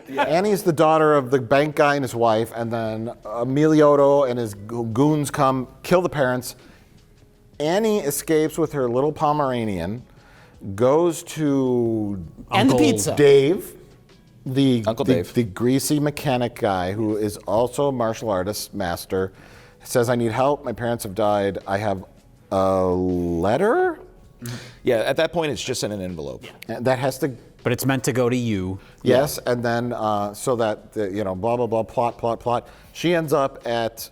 Annie's the daughter of the bank guy and his wife, and then Emilio and his goons come, kill the parents. Annie escapes with her little Pomeranian, goes to And the pizza. Dave, Uncle Dave. the greasy mechanic guy who is also a martial artist master, says, I need help, my parents have died, I have a letter? Yeah, at that point, it's just in an envelope. And that has to... But it's meant to go to you. Yes, and then so that, blah, blah, blah, plot. She ends up at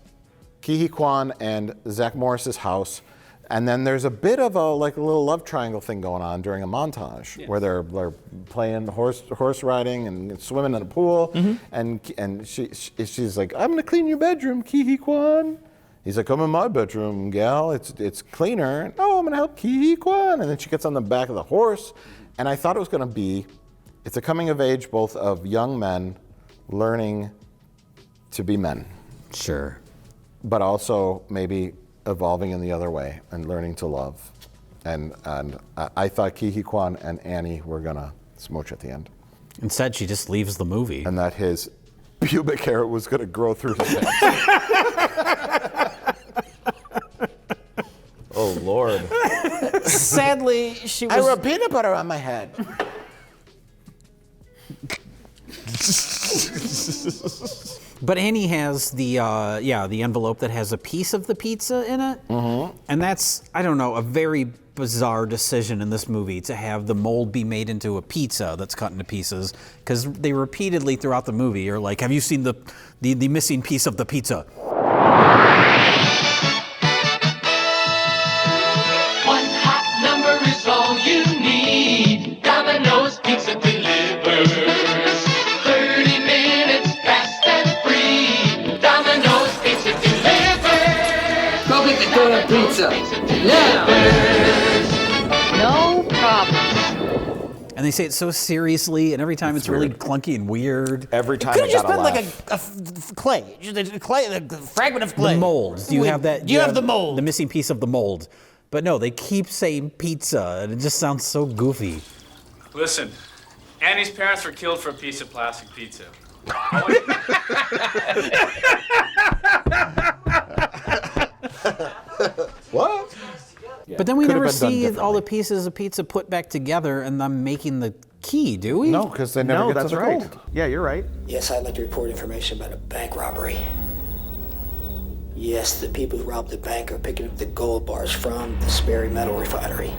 Ki-hee Kwan and Zach Morris's house, and then there's a bit of a little love triangle thing going on during a montage where they're playing horse riding and swimming in a pool, and she's like, I'm gonna clean your bedroom, Ki-hee Kwan. He's like, come in my bedroom, gal. It's cleaner. Oh, I'm gonna help Ki-hee Kwan. And then she gets on the back of the horse, and I thought it was gonna be, it's a coming of age both of young men learning to be men. Sure. But also maybe evolving in the other way and learning to love. And I thought Ki-hee Kwan and Annie were gonna smooch at the end. Instead, she just leaves the movie. And that his pubic hair was gonna grow through his pants. Oh, Lord. Sadly, she was... I rub peanut butter on my head. But Annie has the envelope that has a piece of the pizza in it. Mm-hmm. And that's, I don't know, a very bizarre decision in this movie to have the mold be made into a pizza that's cut into pieces, because they repeatedly throughout the movie are like, have you seen the missing piece of the pizza? One hot number is all you need. Domino's Pizza delivers. 30 minutes fast and free. Domino's Pizza delivers. Go get the damn pizza. Now! No problem. And they say it so seriously, and every time it's really clunky and weird. Every time Could I have just gotta been laugh. like a clay, just a fragment of clay. The mold. Do you have that? Do you have the mold? The missing piece of the mold. But no, they keep saying pizza, and it just sounds so goofy. Listen, Annie's parents were killed for a piece of plastic pizza. What? But then we Could've never been done see all differently. the pieces of pizza put back together and them making the key, do we? No, because they never No, get that's to the right. gold. Yeah, you're right. Yes, I'd like to report information about a bank robbery. Yes, the people who robbed the bank are picking up the gold bars from the Sperry Metal Refinery.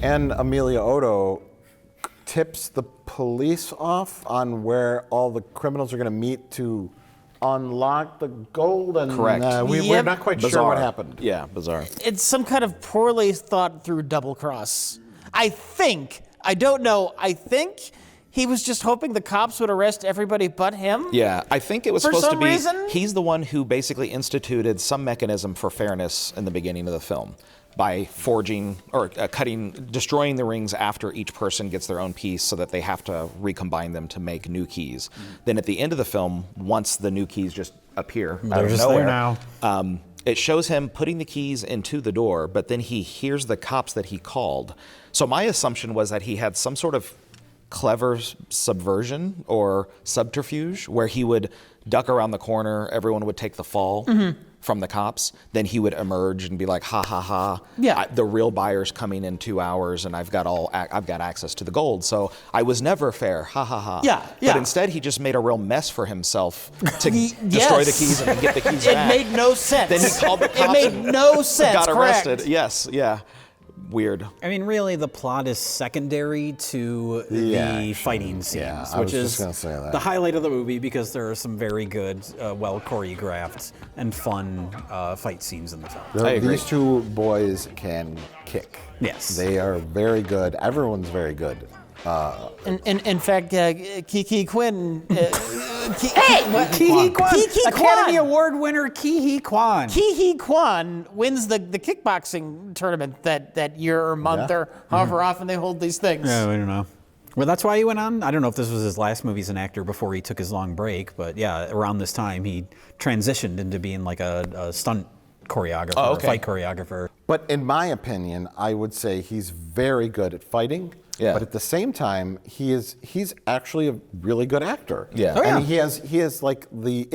And Amelia Odo tips the police off on where all the criminals are going to meet to unlock the gold. And Correct. We're Yep. not quite Bizarre. sure what happened. Yeah, bizarre. It's some kind of poorly thought through double cross. I think. I don't know. I think he was just hoping the cops would arrest everybody but him. Yeah, I think it was For supposed to some be. reason? He's the one who basically instituted some mechanism for fairness in the beginning of the film by forging or destroying the rings after each person gets their own piece, so that they have to recombine them to make new keys. Then at the end of the film, once the new keys just appear out of just nowhere, there now. it shows him putting the keys into the door, but then he hears the cops that he called. So my assumption was that he had some sort of clever subversion or subterfuge where he would duck around the corner, everyone would take the fall from the cops, then he would emerge and be like, ha ha ha, Yeah. the real buyer's coming in 2 hours and I've got access to the gold, so I was never fair, ha ha ha. Yeah, yeah. But instead he just made a real mess for himself to destroy the keys and then get the keys It back. made no sense. Then he called the cops. It made no sense. Got correct. arrested. Yes, yeah. Weird. I mean, really, the plot is secondary to the fighting scenes, I which was is just gonna say that. the highlight of the movie because there are some very good, well choreographed and fun fight scenes in the film. These two boys can kick. Yes. They are very good. Everyone's very good. In fact, Kiki Quinn. Ki-hee Kwan! Academy Award winner Ki-hee Kwan. Ki-hee Kwan wins the kickboxing tournament that year or month or however often they hold these things. Yeah, I don't know. Well, that's why he went on. I don't know if this was his last movie as an actor before he took his long break, but yeah, around this time he transitioned into being like a stunt choreographer, or fight choreographer. But in my opinion, I would say he's very good at fighting. Yeah. But at the same time, he's actually a really good actor. Yeah. Oh, yeah. And he has like the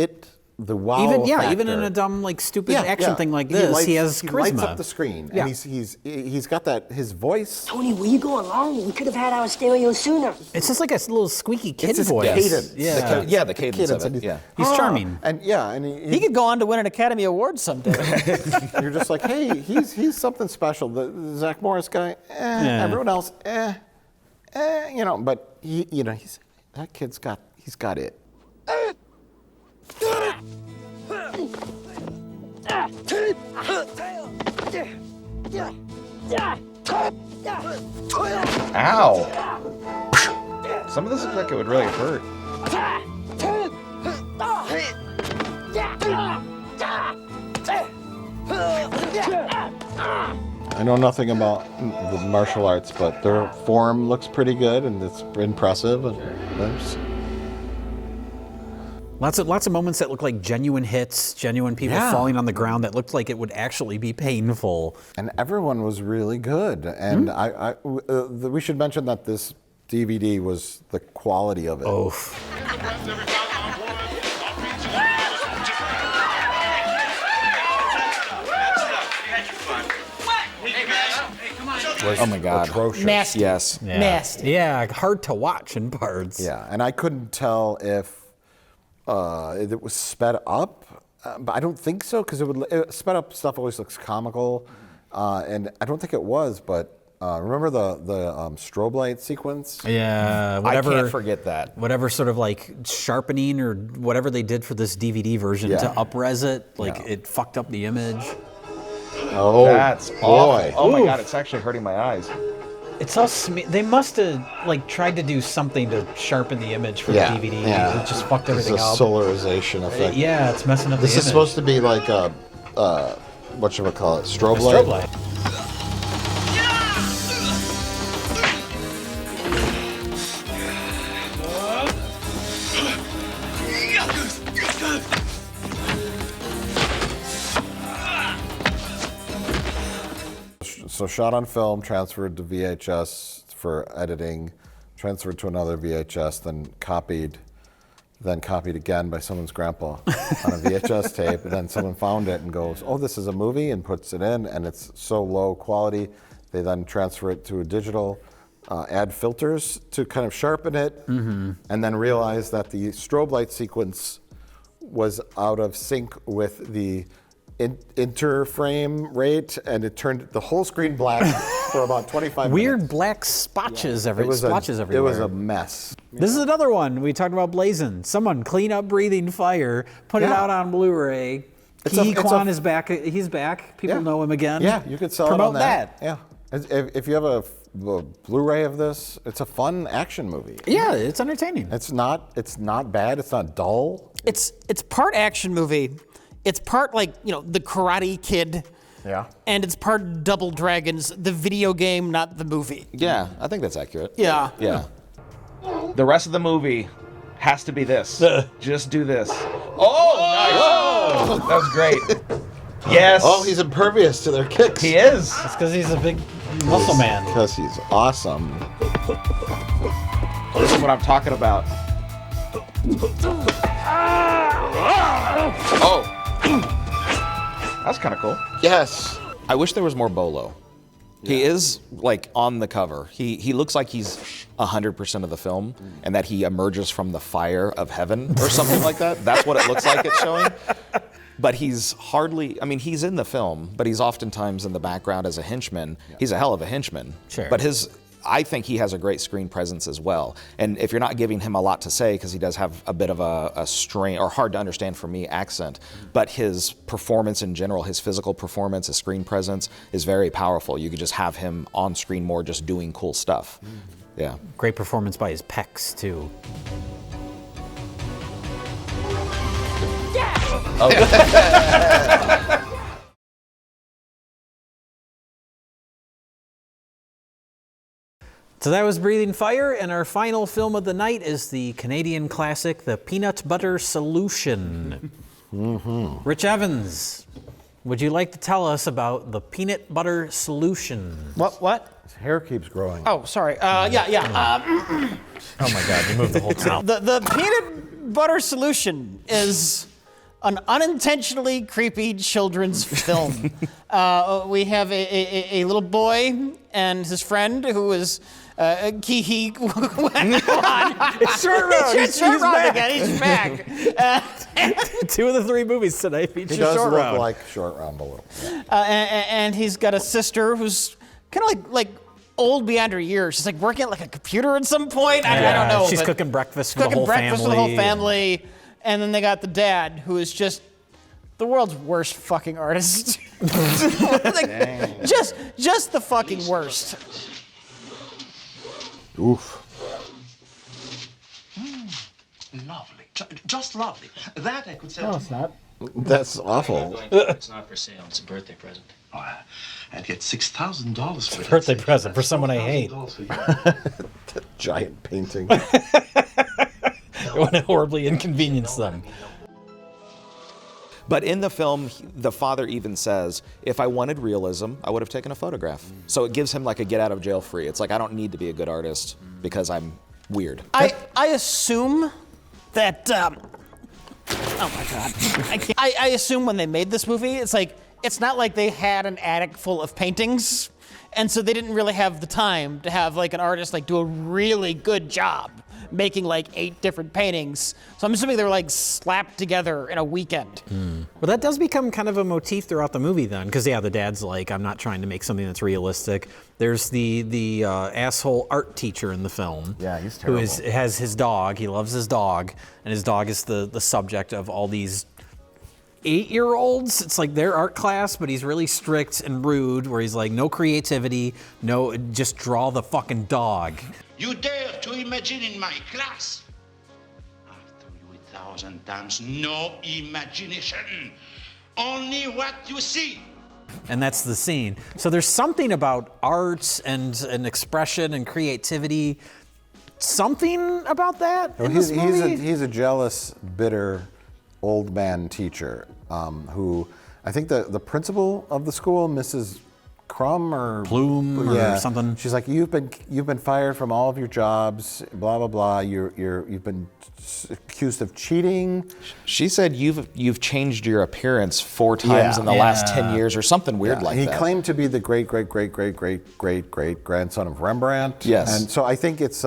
wow factor. Even in a dumb, like, stupid action thing like this, he has charisma. He lights up the screen, Yeah. and he's got his voice. Tony, will you go along? We could have had our stereo sooner. It's just like a little squeaky kid It's his voice. cadence. Yeah. The cadence of and it. Yeah. He's charming. And He could go on to win an Academy Award someday. you're just like, hey, he's something special. The Zach Morris guy, everyone else, but that kid's got it. Ow! Some of this looks like it would really hurt. I know nothing about the martial arts, but their form looks pretty good and it's impressive. And there's Lots of moments that look like genuine hits, genuine people falling on the ground that looked like it would actually be painful. And everyone was really good. And we should mention that this DVD was the quality of it. Oh. Was oh my God. atrocious. Nasty. Yes. Yeah. Nasty. Yeah, hard to watch in parts. Yeah, and I couldn't tell if it was sped up, but I don't think so because sped up stuff always looks comical, and I don't think it was. But remember the strobe light sequence? Yeah, whatever. I can't forget that. Whatever sort of like sharpening or whatever they did for this DVD version to up-res it, it fucked up the image. Oh, that's boy! awful. Oh my God, it's actually hurting my eyes. It's all they must have like tried to do something to sharpen the image for the DVD. Yeah. It just fucked everything it's a up. solarization effect. Yeah, it's messing up This the is image. supposed to be like a whatchamacallit, strobe light. Strobe light. So shot on film, transferred to VHS for editing, transferred to another VHS, then copied again by someone's grandpa on a VHS tape, and then someone found it and goes, oh, this is a movie, and puts it in, and it's so low quality, they then transfer it to a digital, add filters to kind of sharpen it, and then realized that the strobe light sequence was out of sync with the interframe rate, and it turned the whole screen black for about 25 Weird minutes. black spotches everywhere. It was a mess. This is another one we talked about. Blazing. Someone clean up Breathing Fire. Put it out on Blu-ray. Kwan is back. He's back. People know him again. Yeah, you could sell Promote it on that. Yeah. If you have a Blu-ray of this, it's a fun action movie. Yeah, it's entertaining. It's not bad. It's not dull. It's part action movie. It's part like, the Karate Kid. Yeah. And it's part Double Dragons, the video game, not the movie. Yeah, I think that's accurate. Yeah. Yeah. The rest of the movie has to be this. Just do this. Oh, nice. That was great. Yes. Oh, he's impervious to their kicks. He is. That's because he's a big muscle man. Because he's awesome. This is what I'm talking about. Oh. That's kind of cool. Yes. I wish there was more Bolo. He is like on the cover. He looks like he's 100% of the film, and that he emerges from the fire of heaven or something like that. That's what it looks like it's showing. But he's hardly, he's in the film, but he's oftentimes in the background as a henchman. He's a hell of a henchman. Sure. But I think he has a great screen presence as well. And if you're not giving him a lot to say, because he does have a bit of a strain, or hard to understand for me, accent, but his performance in general, his physical performance, his screen presence is very powerful. You could just have him on screen more just doing cool stuff. Yeah. Great performance by his pecs, too. So that was Breathing Fire, and our final film of the night is the Canadian classic, The Peanut Butter Solution. Rich Evans, would you like to tell us about The Peanut Butter Solution? What? His hair keeps growing. Oh, sorry. Yeah. Oh my God, you moved the whole town. The Peanut Butter Solution is an unintentionally creepy children's film. We have a little boy and his friend who is Kihi. It's Short Round. It's Short Round again. He's back. 2 of the 3 movies tonight feature He does Short look Round. like Short Round a little. And he's got a sister who's kind of like old beyond her years. She's like working at like a computer at some point. I don't know. She's cooking breakfast for the whole family. For the whole family. And then they got the dad, who is just the world's worst fucking artist. just the fucking worst. Oof. Lovely. Just lovely. That I could sell. No, it's not. That's awful. It's not for sale. It's a birthday present. Oh, I'd get $6,000 for it. Birthday present for someone I hate. That giant painting. I want to horribly inconvenience them. But in the film, the father even says, if I wanted realism, I would have taken a photograph. So it gives him like a get out of jail free. It's like, I don't need to be a good artist because I'm weird. I assume that, oh my God. I assume when they made this movie, it's not like they had an attic full of paintings. And so they didn't really have the time to have like an artist like do a really good job making like 8 different paintings. So I'm assuming they were like slapped together in a weekend. Well, that does become kind of a motif throughout the movie then, because the dad's like, I'm not trying to make something that's realistic. There's the asshole art teacher in the film. Yeah, he's terrible. Who has his dog. He loves his dog, and his dog is the subject of all these 8-year-olds. It's like their art class, but he's really strict and rude, where he's like, no creativity, no, just draw the fucking dog. You dare to imagine in my class? I've told you 1,000 times, no imagination. Only what you see. And that's the scene. So there's something about art and expression and creativity. Something about that in this movie? He's a jealous, bitter, old man teacher who, I think the principal of the school, Mrs. Crumb or Plume or something. She's like, you've been fired from all of your jobs, blah blah blah. You've been accused of cheating. She said you've changed your appearance 4 times in the last 10 years or something weird like that. He claimed to be the great grandson of Rembrandt. Yes. And so I think it's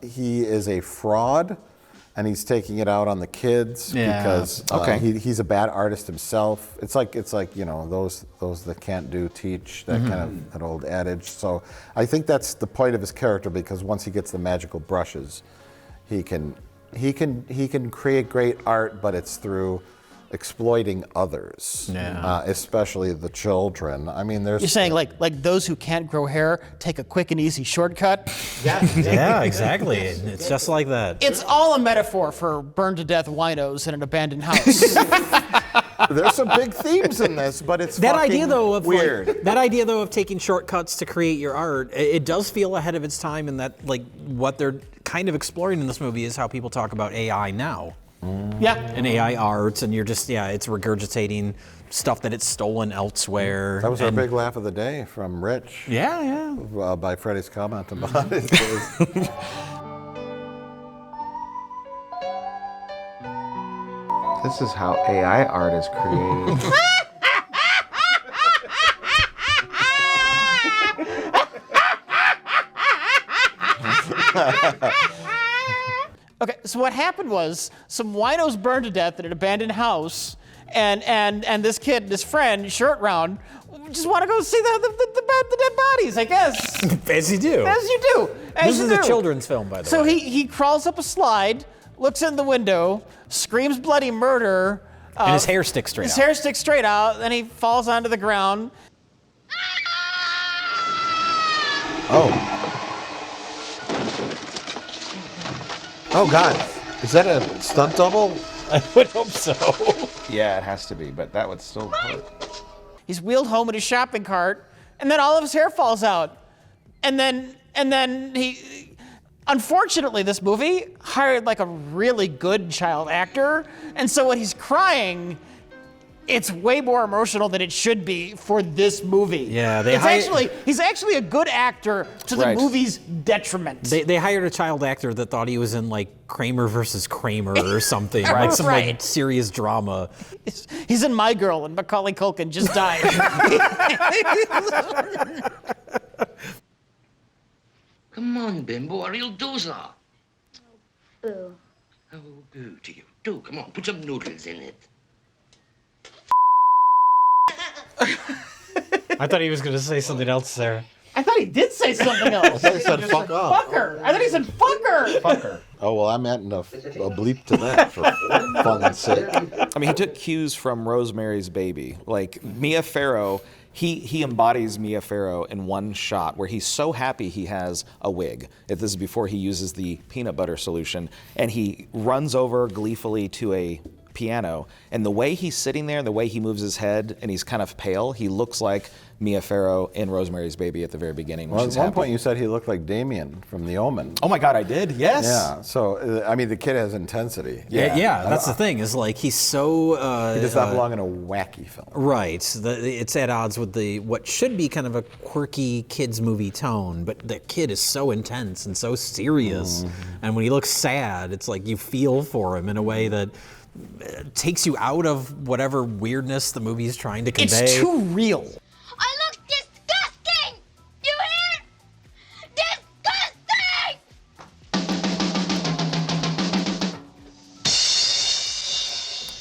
he is a fraud. And he's taking it out on the kids because he's a bad artist himself. It's like those that can't do teach, that kind of that old adage. So I think that's the point of his character, because once he gets the magical brushes, he can create great art, but it's through exploiting others, especially the children. I mean, You're saying like those who can't grow hair take a quick and easy shortcut? Yeah, exactly. It's just like that. It's all a metaphor for burned to death winos in an abandoned house. There's some big themes in this, but it's that fucking idea though of weird. That idea though of taking shortcuts to create your art, it does feel ahead of its time, in that what they're kind of exploring in this movie is how people talk about AI now. Yeah. And AI art, and you're just, it's regurgitating stuff that it's stolen elsewhere. That was our big laugh of the day from Rich. Yeah. By Freddie's comment about it. This is how AI art is created. Okay, so what happened was some winos burned to death in an abandoned house, and this kid, this friend, Short Round, just want to go see the dead bodies, I guess. As you do. As you do. This is a children's film, by the way. So he crawls up a slide, looks in the window, screams bloody murder. And his hair sticks straight out. His hair sticks straight out, then he falls onto the ground. Oh God, is that a stunt double? I would hope so. Yeah, it has to be, but that would still hurt. He's wheeled home in his shopping cart, and then all of his hair falls out. And then he, unfortunately, this movie hired like a really good child actor, and so when he's crying, it's way more emotional than it should be for this movie. Yeah, he's actually a good actor to the movie's detriment. They hired a child actor that thought he was in like Kramer versus Kramer or something, like some like serious drama. He's in My Girl, and Macaulay Culkin just died. Come on, Bimbo, a real dozer. Boo. Oh, boo to you. Do, come on, put some noodles in it. I thought he was going to say something else there. I thought he did say something else. I thought he said fuck off. Fucker. I thought he said fucker. Fucker. Oh, well, I'm adding a bleep to that for fun's sake. I mean, he took cues from Rosemary's Baby. Like, Mia Farrow, he embodies Mia Farrow in one shot where he's so happy he has a wig. This is before he uses the peanut butter solution. And he runs over gleefully to a piano, and the way he's sitting there, the way he moves his head, and he's kind of pale, he looks like Mia Farrow in Rosemary's Baby at the very beginning. Well, at one point you said he looked like Damien from The Omen. Oh my God, I did? Yes. Yeah, so, I mean, the kid has intensity. Yeah, that's the thing, is like he's so... he does not belong in a wacky film. Right. It's at odds with what should be kind of a quirky kids movie tone, but the kid is so intense and so serious. And when he looks sad, it's like you feel for him in a way that takes you out of whatever weirdness the movie is trying to convey. It's too real. I look disgusting! You hear? Disgusting!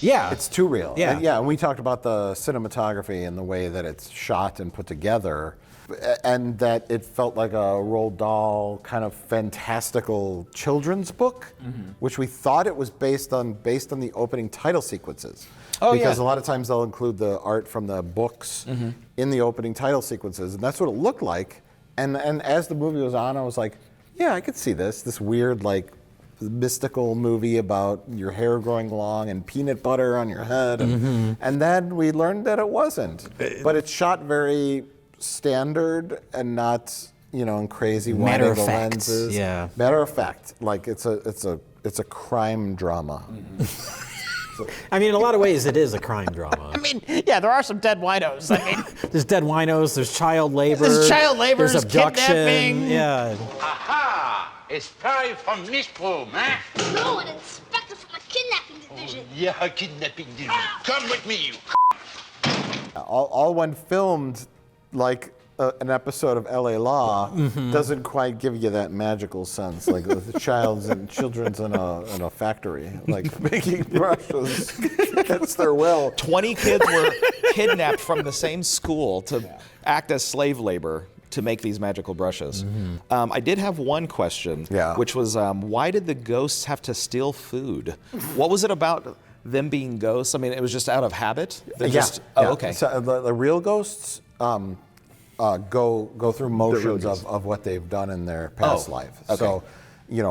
Yeah. It's too real. Yeah. Yeah, and we talked about the cinematography and the way that it's shot and put together, and that it felt like a Roald Dahl kind of fantastical children's book, which we thought it was based on the opening title sequences. Because a lot of times they'll include the art from the books in the opening title sequences, and that's what it looked like. And as the movie was on, I was like, yeah, I could see this weird like mystical movie about your hair growing long and peanut butter on your head, and then we learned that it wasn't. But it's shot very standard and not, in crazy wide angle lenses. Yeah. Matter of fact, like it's a crime drama. I mean, in a lot of ways, it is a crime drama. I mean, yeah, there are some dead winos. I mean, There's dead winos, there's child labor. There's child labor, there's abduction. kidnapping. Yeah. Aha! A spy from Mistrom, eh? No, an inspector from the kidnapping division. Yeah, kidnapping division. Come with me, you. All when filmed like an episode of LA Law doesn't quite give you that magical sense, like the children's in a factory, like making brushes against their will. 20 kids were kidnapped from the same school to act as slave labor to make these magical brushes. I did have one question, which was why did the ghosts have to steal food? What was it about them being ghosts? I mean, it was just out of habit? Okay. So the real ghosts go through motions of what they've done in their past life. Okay. So,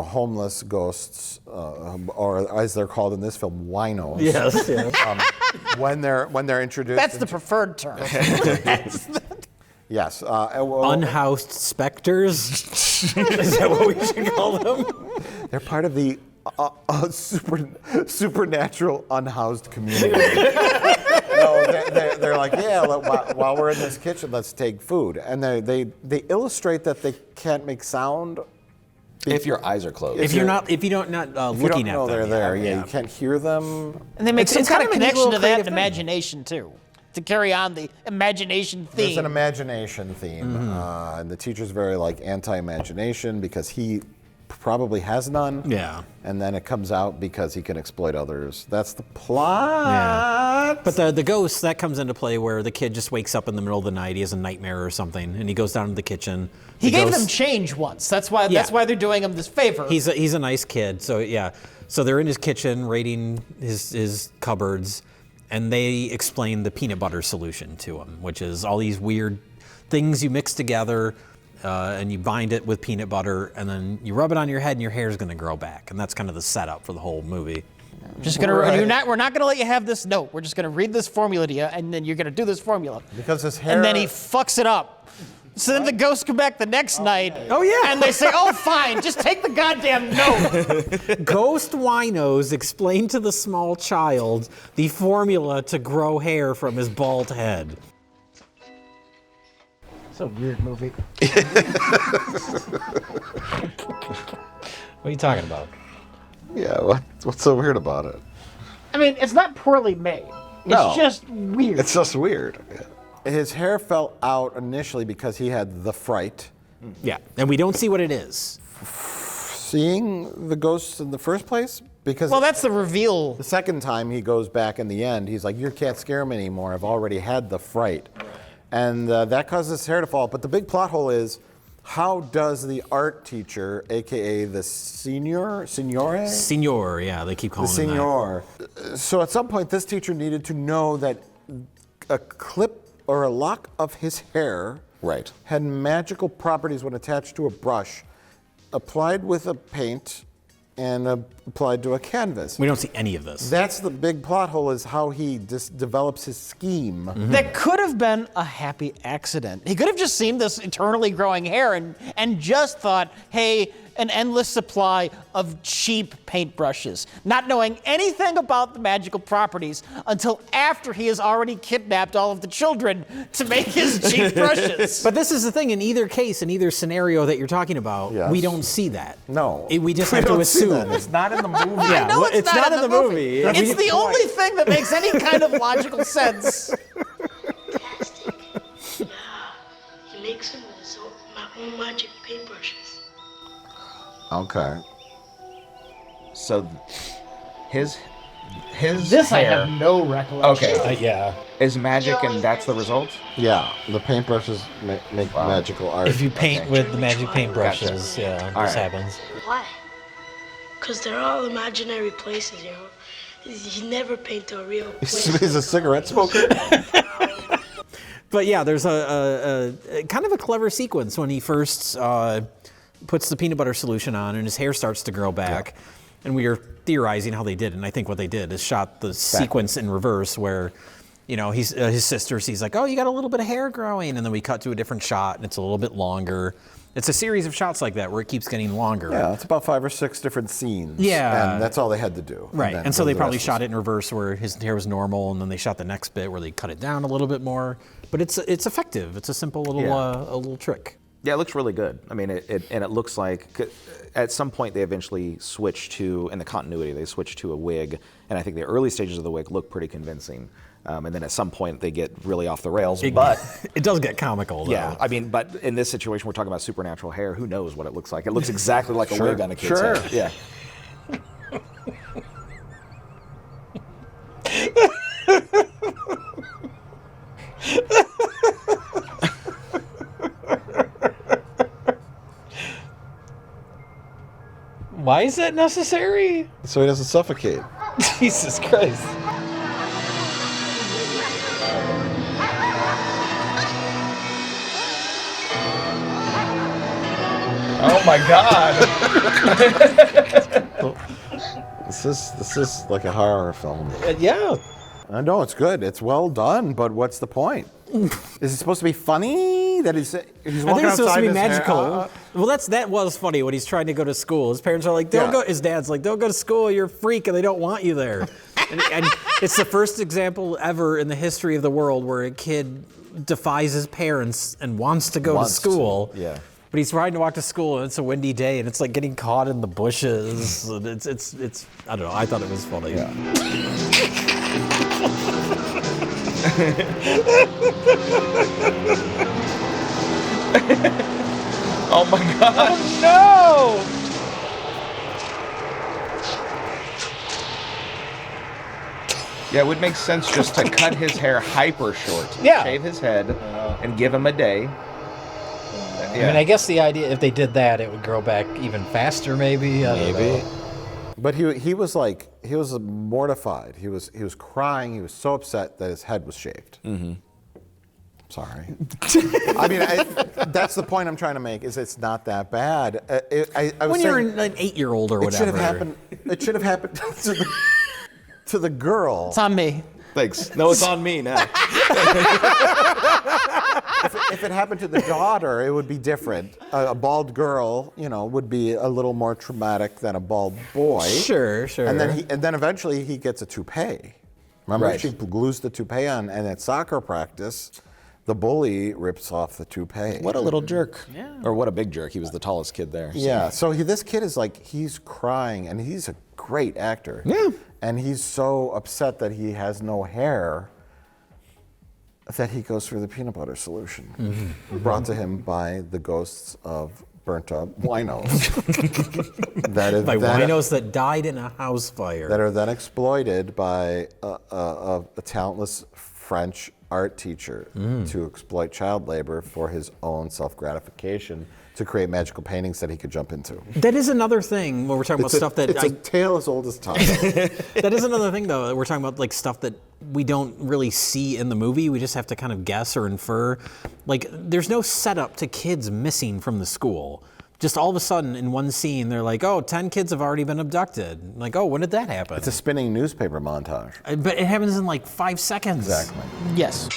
homeless ghosts, or as they're called in this film, winos. Yes. When they're introduced. that's the preferred term. Yes. Unhoused specters? Is that what we should call them? They're part of the supernatural unhoused community. No, they're like, while we're in this kitchen, let's take food. And they illustrate that they can't make sound. If your eyes are closed. If you're not looking at them. They're there. You can't hear them. And they make some kind of a neat connection little to that creative thing. imagination, too, to carry on the imagination theme. There's an imagination theme. And the teacher's very anti-imagination because he probably has none. Yeah. And then it comes out because he can exploit others. That's the plot. But the ghost, that comes into play where the kid just wakes up in the middle of the night, he has a nightmare or something, and he goes down to the kitchen. He gave them change once. That's why they're doing him this favor. He's a nice kid, so yeah. So they're in his kitchen raiding his cupboards, and they explain the peanut butter solution to him, which is all these weird things you mix together, and you bind it with peanut butter, and then you rub it on your head, and your hair's going to grow back, and that's kind of the setup for the whole movie. We're not gonna let you have this note. We're just gonna read this formula to you, and then you're gonna do this formula. Because his hair. And then he fucks it up. So then the ghosts come back the next night. Oh yeah. And they say, "Oh fine, just take the goddamn note." Ghost winos explain to the small child the formula to grow hair from his bald head. It's a weird movie. What are you talking about? Yeah, what's so weird about it? I mean, it's not poorly made. It's just weird. It's just weird. His hair fell out initially because he had the fright. Yeah, and we don't see what it is. Seeing the ghosts in the first place? Because that's the reveal. The second time he goes back in the end, he's like, you can't scare me anymore. I've already had the fright. And that causes his hair to fall. But the big plot hole is, how does the art teacher, a.k.a. the Signor, yeah, they keep calling him Signor. So at some point, this teacher needed to know that a clip or a lock of his hair had magical properties when attached to a brush, applied with a paint, and applied to a canvas. We don't see any of this. That's the big plot hole, is how he develops his scheme. That could have been a happy accident. He could have just seen this eternally growing hair and just thought, hey, an endless supply of cheap paintbrushes, not knowing anything about the magical properties until after he has already kidnapped all of the children to make his cheap brushes. But this is the thing, in either case, in either scenario that you're talking about, we don't see that. No. We just have to assume. It's not in the movie. Yeah, I know it's not in the movie. It's the only thing that makes any kind of logical sense. He makes them with my own magic paintbrushes. Okay. So his This hair, I have no recollection. Okay. Yeah. Is magic, and that's the result? Yeah, the paintbrushes make magical art. If you paint with the magic paintbrushes, this happens. Why? Because they're all imaginary places, you know. You never paint a real place. He's a cigarette smoker. But yeah, there's a kind of a clever sequence when he first puts the peanut butter solution on and his hair starts to grow back. Yeah. And we are theorizing how they did it. And I think what they did is shot the sequence in reverse where, his sister sees like, oh, you got a little bit of hair growing. And then we cut to a different shot and it's a little bit longer. It's a series of shots like that where it keeps getting longer. Yeah, it's about 5 or 6 different scenes. Yeah. And that's all they had to do. Right, then and so the they probably rest shot it in reverse where his hair was normal, and then they shot the next bit where they cut it down a little bit more. But it's effective. It's a simple little a little trick. Yeah, it looks really good. I mean, it looks like at some point they eventually switched to, in the continuity, they switched to a wig, and I think the early stages of the wig look pretty convincing. And then at some point they get really off the rails. But it does get comical, though. Yeah, I mean, but in this situation we're talking about supernatural hair. Who knows what it looks like? It looks exactly like a wig on a kid's head. Yeah. Why is that necessary? So he doesn't suffocate. Jesus Christ. Oh my God! This is like a horror film. Yeah. I know it's good. It's well done, but what's the point? Is it supposed to be funny that he's I walking think it's supposed to be outside his magical. hair? Well, that was funny when he's trying to go to school. His parents are like, "Don't go." His dad's like, "Don't go to school. You're a freak, and they don't want you there." and it's the first example ever in the history of the world where a kid defies his parents and wants to go to school. Yeah. But he's trying to walk to school, and it's a windy day, and it's like getting caught in the bushes. And it's I don't know. I thought it was funny. Yeah. Oh my God! Oh Yeah, it would make sense just to cut his hair hyper short. Yeah. Shave his head and give him a day. I mean, I guess the idea, if they did that, it would grow back even faster, maybe. I don't know. But he was mortified. He was crying. He was so upset that his head was shaved. Mm-hmm. Sorry. I mean, that's the point I'm trying to make. Is it's not that bad. I was When you're saying, an 8-year-old or it whatever. It should have happened to the girl. It's on me. Thanks. No, it's on me now. If it happened to the daughter, it would be different. A bald girl, would be a little more traumatic than a bald boy. Sure. And then eventually he gets a toupee. Remember, Right. she glues the toupee on, and at soccer practice, the bully rips off the toupee. What a little jerk. Yeah. Or what a big jerk. He was the tallest kid there. So. Yeah. So this kid is he's crying, and he's a great actor. Yeah. And he's so upset that he has no hair that he goes for the peanut butter solution, brought to him by the ghosts of burnt up winos. Winos that died in a house fire. That are then exploited by a talentless French art teacher to exploit child labor for his own self-gratification, to create magical paintings that he could jump into. That is another thing when we're talking about stuff that it's a tale as old as time. That is another thing, though. We're talking about stuff that we don't really see in the movie. We just have to kind of guess or infer. There's no setup to kids missing from the school. Just all of a sudden, in one scene, they're like, "Oh, 10 kids have already been abducted." Like, oh, when did that happen? It's a spinning newspaper montage. But it happens in 5 seconds. Exactly. Yes.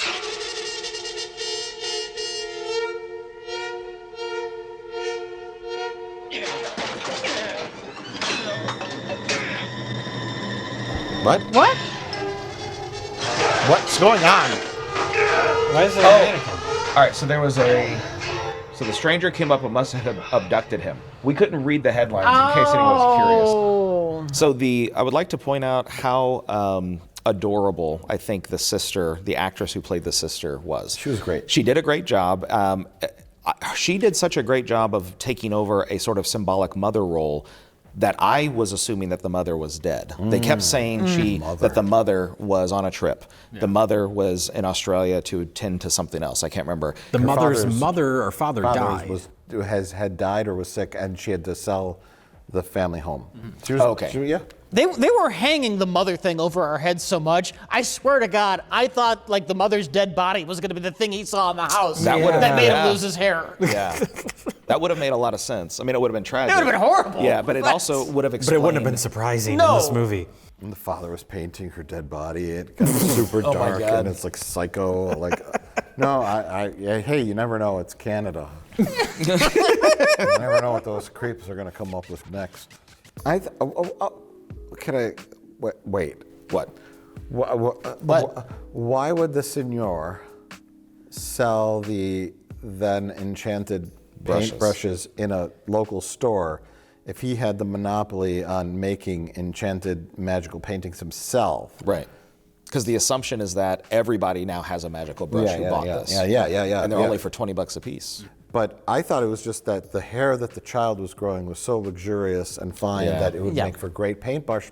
What? What? What's going on? Why is there a mannequin? All right, so there was So the stranger came up and must have abducted him. We couldn't read the headlines in case anyone was curious. So I would like to point out how adorable I think the actress who played the sister was. She was great. She did a great job. She did such a great job of taking over a sort of symbolic mother role that I was assuming that the mother was dead. They kept saying that the mother was on a trip. Yeah. The mother was in Australia to attend to something else. I can't remember. The mother's mother or father died. Had died or was sick, and she had to sell the family home. She was, okay. They were hanging the mother thing over our heads so much. I swear to God, I thought the mother's dead body was going to be the thing he saw in the house that made him lose his hair. Yeah, that would have made a lot of sense. I mean, it would have been tragic. It would have been horrible. Yeah, but it also would have explained. But it wouldn't have been surprising in this movie. When the father was painting her dead body, it got super dark and it's psycho. No, hey, you never know. It's Canada. You never know what those creeps are going to come up with next. Wait. What? Why would the senor sell the then enchanted paintbrushes in a local store if he had the monopoly on making enchanted magical paintings himself? Right. Because the assumption is that everybody now has a magical brush who bought this. Yeah. And they're only for $20 a piece. But I thought it was just that the hair that the child was growing was so luxurious and fine that it would make for great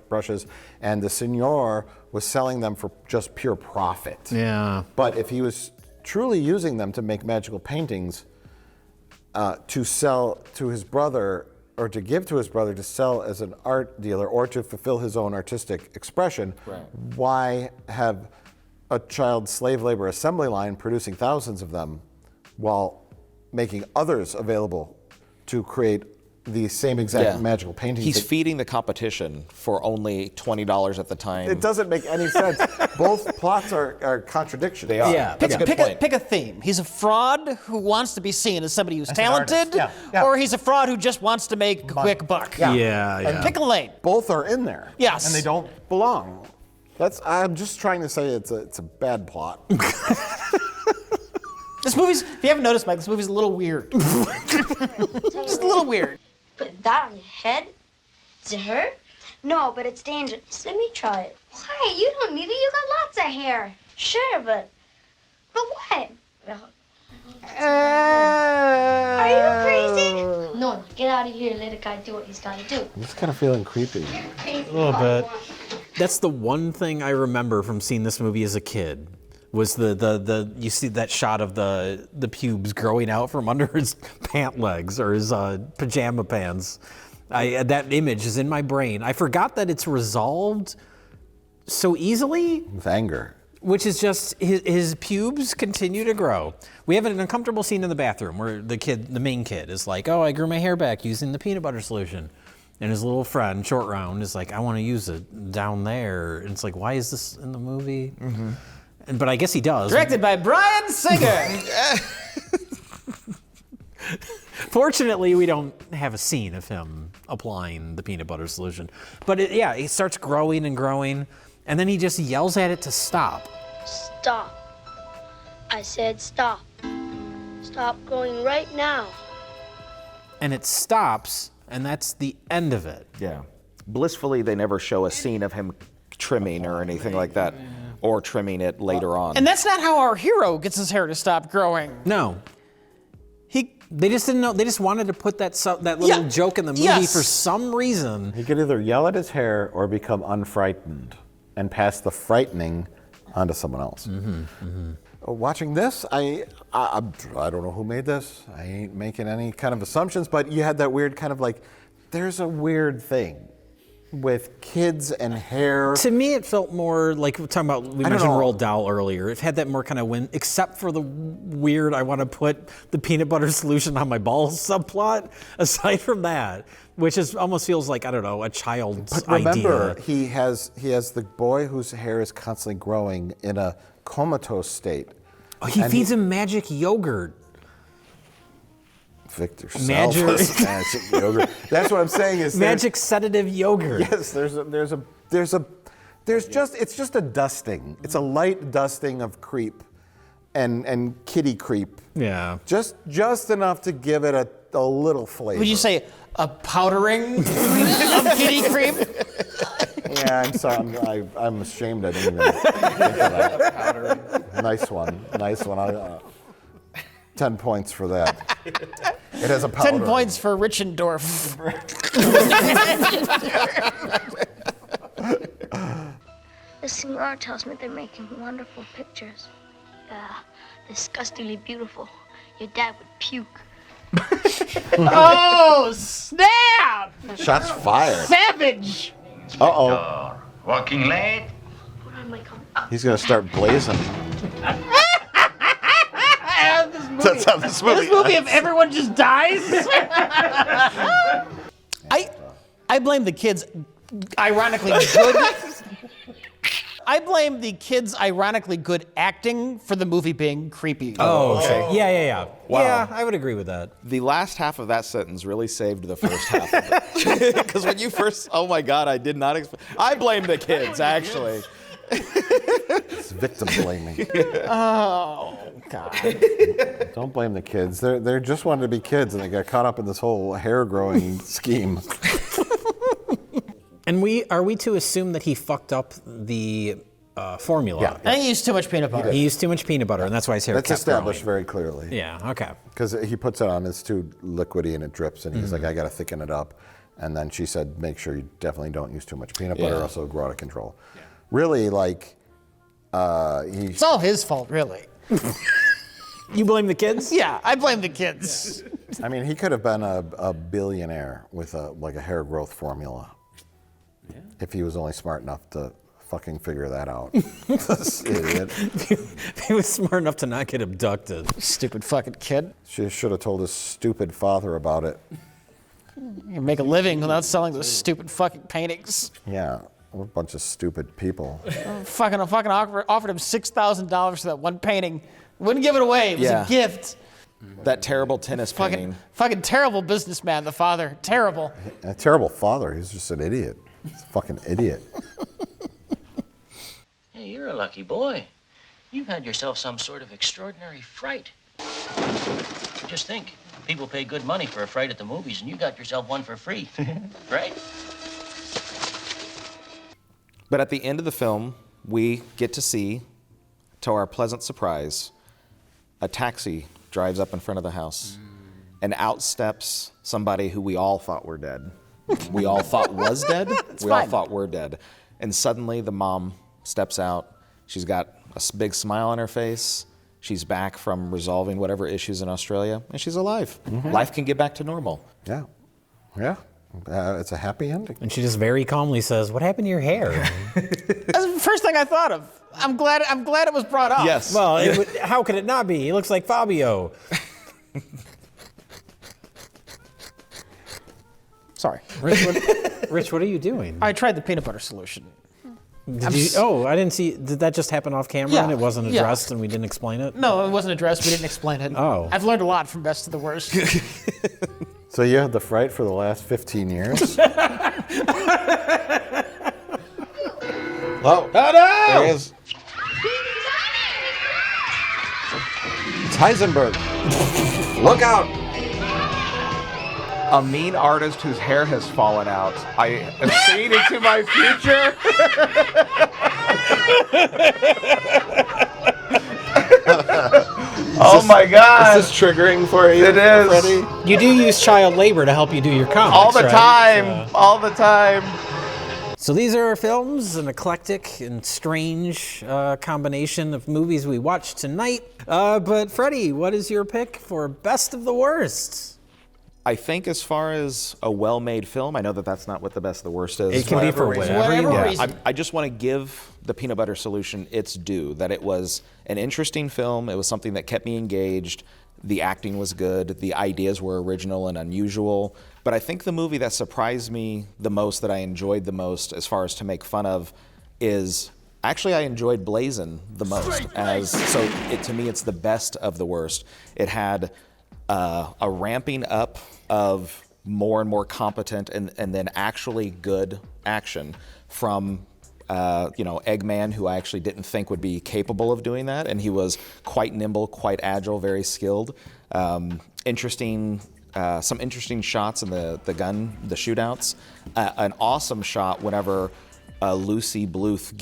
brushes, and the senor was selling them for just pure profit. Yeah. But if he was truly using them to make magical paintings, to sell to his brother, or to give to his brother to sell as an art dealer, or to fulfill his own artistic expression, why have a child slave labor assembly line producing thousands of them while making others available to create the same exact magical paintings? He's feeding the competition for only $20 at the time. It doesn't make any sense. Both plots are contradictions. They are. Yeah. That's a good point. Pick a theme. He's a fraud who wants to be seen as somebody who's As an talented, artist. Yeah. or he's a fraud who just wants to make a quick buck. And pick a lane. Both are in there. Yes. And they don't belong. I'm just trying to say it's a bad plot. This movie's, if you haven't noticed, Mike, this movie's a little weird. Just a little weird. Put that on your head? Does it hurt? No, but it's dangerous. Let me try it. Why? You don't need it. You got lots of hair. Sure, but what? Are you crazy? No, get out of here and let the guy do what he's got to do. I'm just kind of feeling creepy. A little bit. That's the one thing I remember from seeing this movie as a kid. Was the you see that shot of the pubes growing out from under his pant legs or his pajama pants. That image is in my brain. I forgot that it's resolved so easily. With anger. Which is just his pubes continue to grow. We have an uncomfortable scene in the bathroom where the main kid is like, "Oh, I grew my hair back using the peanut butter solution," and his little friend Short Round is like, "I want to use it down there." And it's like, why is this in the movie? Mm-hmm. But I guess he does. Directed by Bryan Singer. Fortunately, we don't have a scene of him applying the peanut butter solution. But it starts growing and growing, and then he just yells at it to stop. Stop. I said stop. Stop growing right now. And it stops, and that's the end of it. Yeah. Blissfully, they never show a scene of him trimming or anything like that, or trimming it later on. And that's not how our hero gets his hair to stop growing. No. They just didn't know. They just wanted to put that little joke in the movie for some reason. He could either yell at his hair or become unfrightened and pass the frightening onto someone else. Watching this, I don't know who made this. I ain't making any kind of assumptions, but you had that weird kind of like, there's a weird thing with kids and hair. To me, it felt more like we mentioned Roald Dahl earlier. It had that more kind of except for the weird, I want to put the peanut butter solution on my balls subplot. Aside from that, which almost feels like, I don't know, a child's But remember, idea. he has the boy whose hair is constantly growing in a comatose state. Oh, he feeds him magic yogurt. Victor Magic yogurt. That's what I'm saying is magic sedative yogurt. Yes, it's just a dusting. It's a light dusting of creep and kitty creep. Yeah. Just enough to give it a little flavor. Would you say a powdering of kitty creep? Yeah, I'm sorry. I'm ashamed I didn't even think of that. Nice one. 10 points for that. It has a powder. 10 points for Richendorf. The cigar tells me they're making wonderful pictures. Disgustingly beautiful. Your dad would puke. Oh, snap! Shots fired. Savage! Uh-oh. Walking late? He's going to start blazing. That's how this movie if ends. everyone just dies? I blame the kids, ironically good. I blame the kids' ironically good acting for the movie being creepy. Oh, okay. Yeah. Wow. Yeah, I would agree with that. The last half of that sentence really saved the first half of it. Because when you first, oh my God, I did not expect. I blame the kids, actually. It's victim blaming. Oh, God. Don't blame the kids. They just wanted to be kids, and they got caught up in this whole hair growing scheme. And are we to assume that he fucked up the formula? Yeah. I think he used too much peanut butter. He used too much peanut butter, and that's why his hair That's kept established growing. very clearly. Yeah, okay. Because he puts it on, it's too liquidy and it drips, and he's like, I got to thicken it up. And then she said, make sure you definitely don't use too much peanut butter, or else it'll grow out of control. Yeah. Really, like, It's all his fault, really. You blame the kids? Yeah, I blame the kids. I mean, he could have been a billionaire with a hair growth formula. Yeah. If he was only smart enough to fucking figure that out. This idiot. He was smart enough to not get abducted. Stupid fucking kid. She should have told his stupid father about it. You can make a living without selling those stupid fucking paintings. Yeah, what a bunch of stupid people. Fucking offered him $6,000 for that one painting. Wouldn't give it away. It was a gift. That terrible tennis painting. Fucking terrible businessman, the father. Terrible. A terrible father. He's just an idiot. He's a fucking idiot. Hey, you're a lucky boy. You've had yourself some sort of extraordinary fright. Just think, people pay good money for a fright at the movies, and you got yourself one for free. Right? But at the end of the film, we get to see, to our pleasant surprise, a taxi drives up in front of the house, and out steps somebody who we all thought were dead. We all thought was dead. All thought were dead. And suddenly the mom steps out. She's got a big smile on her face. She's back from resolving whatever issues in Australia, and she's alive. Mm-hmm. Life can get back to normal. Yeah. Yeah. It's a happy ending. And she just very calmly says, "What happened to your hair?" That's the first thing I thought of. I'm glad it was brought up. Yes. Well, how could it not be? He looks like Fabio. Sorry. Rich, what are you doing? I tried the peanut butter solution. I didn't see. Did that just happen off camera and it wasn't addressed and we didn't explain it? No, it wasn't addressed. We didn't explain it. Oh. I've learned a lot from Best to the Worst. So you had the fright for the last 15 years? Oh, there he is. It's Heisenberg. Look out! A mean artist whose hair has fallen out. I am seeing into my future. Oh my God! Is this triggering for you? It is. Freddie? You do use child labor to help you do your comics, all the right? time. All the time. So these are our films, an eclectic and strange combination of movies we watched tonight. But Freddie, what is your pick for Best of the Worst? I think as far as a well-made film, I know that that's not what the best of the worst is. It can be for whatever you want. I just want to give the Peanut Butter Solution its due, that it was an interesting film. It was something that kept me engaged. The acting was good. The ideas were original and unusual. But I think the movie that surprised me the most, that I enjoyed the most as far as to make fun of, is actually I enjoyed Blazin' the most. To me, it's the best of the worst. It had a ramping up of more and more competent and then actually good action from Eggman, who I actually didn't think would be capable of doing that, and he was quite nimble, quite agile, very skilled. Some interesting shots in the shootouts. An awesome shot whenever Lucille Bluth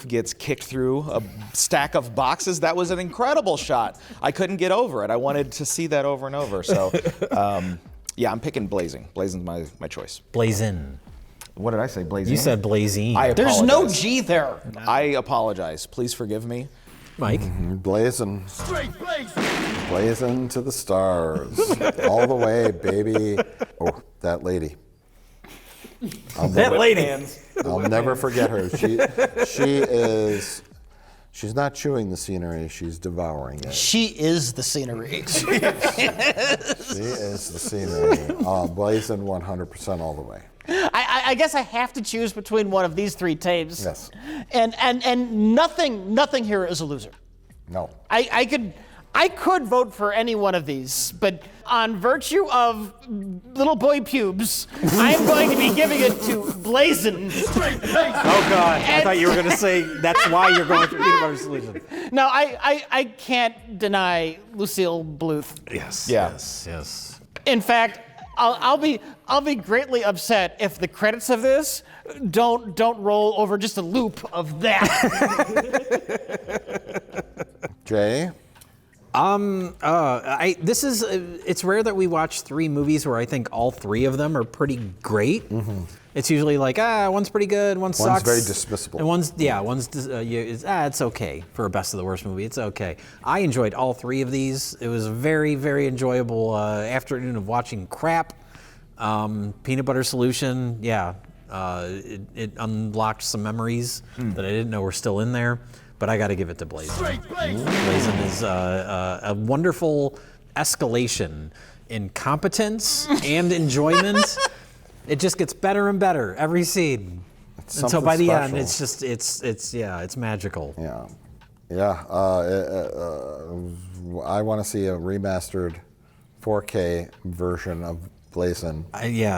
gets kicked through a stack of boxes. That was an incredible shot. I couldn't get over it. I wanted to see that over and over. So, I'm picking Blazing. Blazing's my choice. Blazin'. What did I say? Blazing? You said Blazing. There's no G there. I apologize. Please forgive me. Mike? Blazing. Blazing to the stars. All the way, baby. Oh, that lady. I'll never forget her. She's not chewing the scenery, she's devouring it. She is the scenery. She is the scenery. Blazing 100% all the way. I I guess I have to choose between one of these 3 tapes. Yes. And nothing here is a loser. No. I could vote for any one of these, but on virtue of little boy pubes, I'm going to be giving it to Blazin'. Oh God! I thought you were going to say that's why you're going for Peanut Butter Solution. No, I can't deny Lucille Bluth. Yes. Yeah. Yes. In fact, I'll be greatly upset if the credits of this don't roll over just a loop of that. Jay? It's rare that we watch 3 movies where I think all 3 of them are pretty great. Mm-hmm. It's usually like, one's pretty good, one sucks. One's very dismissible. And it's okay for a best of the worst movie. It's okay. I enjoyed all 3 of these. It was a very, very enjoyable afternoon of watching crap. Peanut Butter Solution, it unlocked some memories that I didn't know were still in there. But I got to give it to Blazin'. Blazin' is a wonderful escalation in competence and enjoyment. It just gets better and better every scene. And so by the end, it's just, it's magical. Yeah. I want to see a remastered 4K version of Blazin'.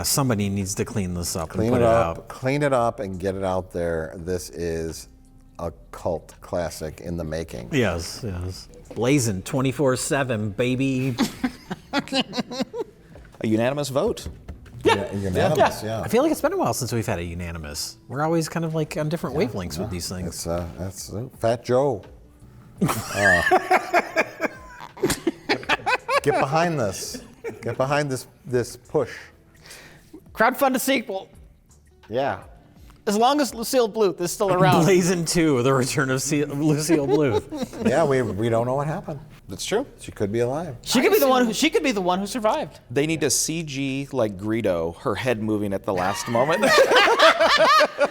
Somebody needs to clean this up Clean and put it it up, out. clean it up, and get it out there. This is a cult classic in the making. Yes. Blazin' 24/7, baby. A unanimous vote. Unanimous, yeah. I feel like it's been a while since we've had a unanimous. We're always kind of like on different wavelengths with these things. That's Fat Joe. Get behind this. Get behind this push. Crowdfund a sequel. Yeah. As long as Lucille Bluth is still around. Blazin' 2, The Return of Lucille Bluth. Yeah, we don't know what happened. That's true. She could be alive. She could be the one who survived. They need to CG like Greedo, her head moving at the last moment.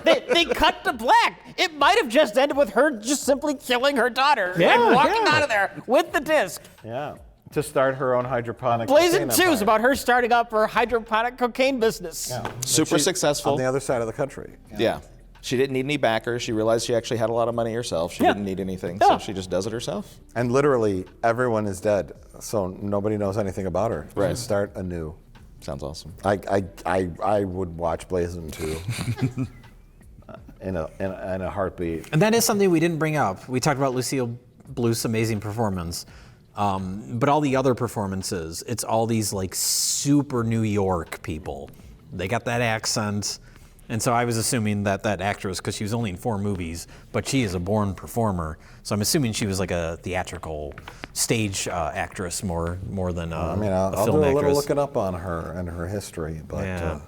They cut to black. It might have just ended with her just simply killing her daughter and walking out of there with the disc. Yeah. To start her own hydroponic. Blazin' 2 is about her starting up her hydroponic cocaine business. Yeah. Super successful. On the other side of the country. Yeah. She didn't need any backers. She realized she actually had a lot of money herself. She didn't need anything, so she just does it herself. And literally, everyone is dead, so nobody knows anything about her. Right. Start anew. Sounds awesome. I would watch Blazin' 2 in a heartbeat. And that is something we didn't bring up. We talked about Lucille Bluth's amazing performance. But all the other performances, it's all these like super New York people. They got that accent. And so I was assuming that actress, because she was only in 4 movies, but she is a born performer. So I'm assuming she was like a theatrical stage actress more than a film actress. I'll do a little looking up on her and her history, but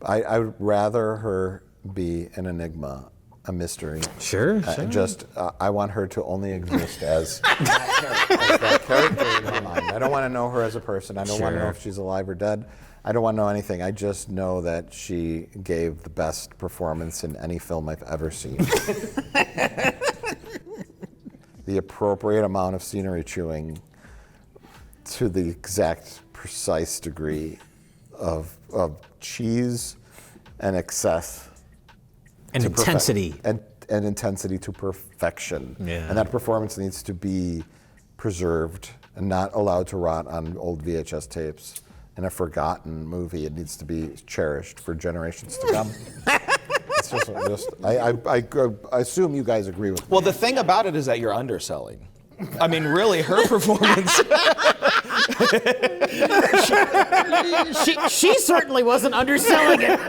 I would rather her be an enigma, a mystery. Sure. I want her to only exist as that character in my mind. I don't want to know her as a person. I don't want to know if she's alive or dead. I don't want to know anything. I just know that she gave the best performance in any film I've ever seen. The appropriate amount of scenery chewing to the exact precise degree of cheese and excess. And intensity. And intensity to perfection. Yeah. And that performance needs to be preserved and not allowed to rot on old VHS tapes. In a forgotten movie, it needs to be cherished for generations to come. It's I assume you guys agree with me. Well, the thing about it is that you're underselling. I mean, really, her performance. she certainly wasn't underselling it.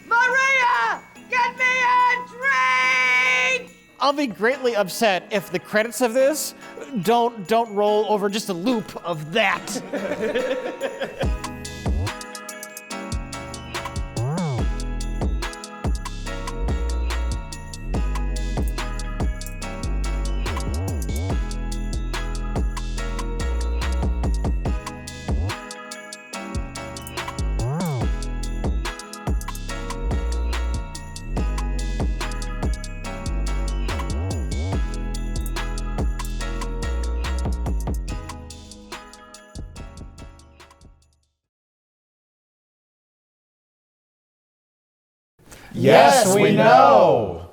Maria, get me a drink! I'll be greatly upset if the credits of this don't roll over just a loop of that. Yes, we know.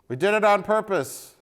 We did it on purpose.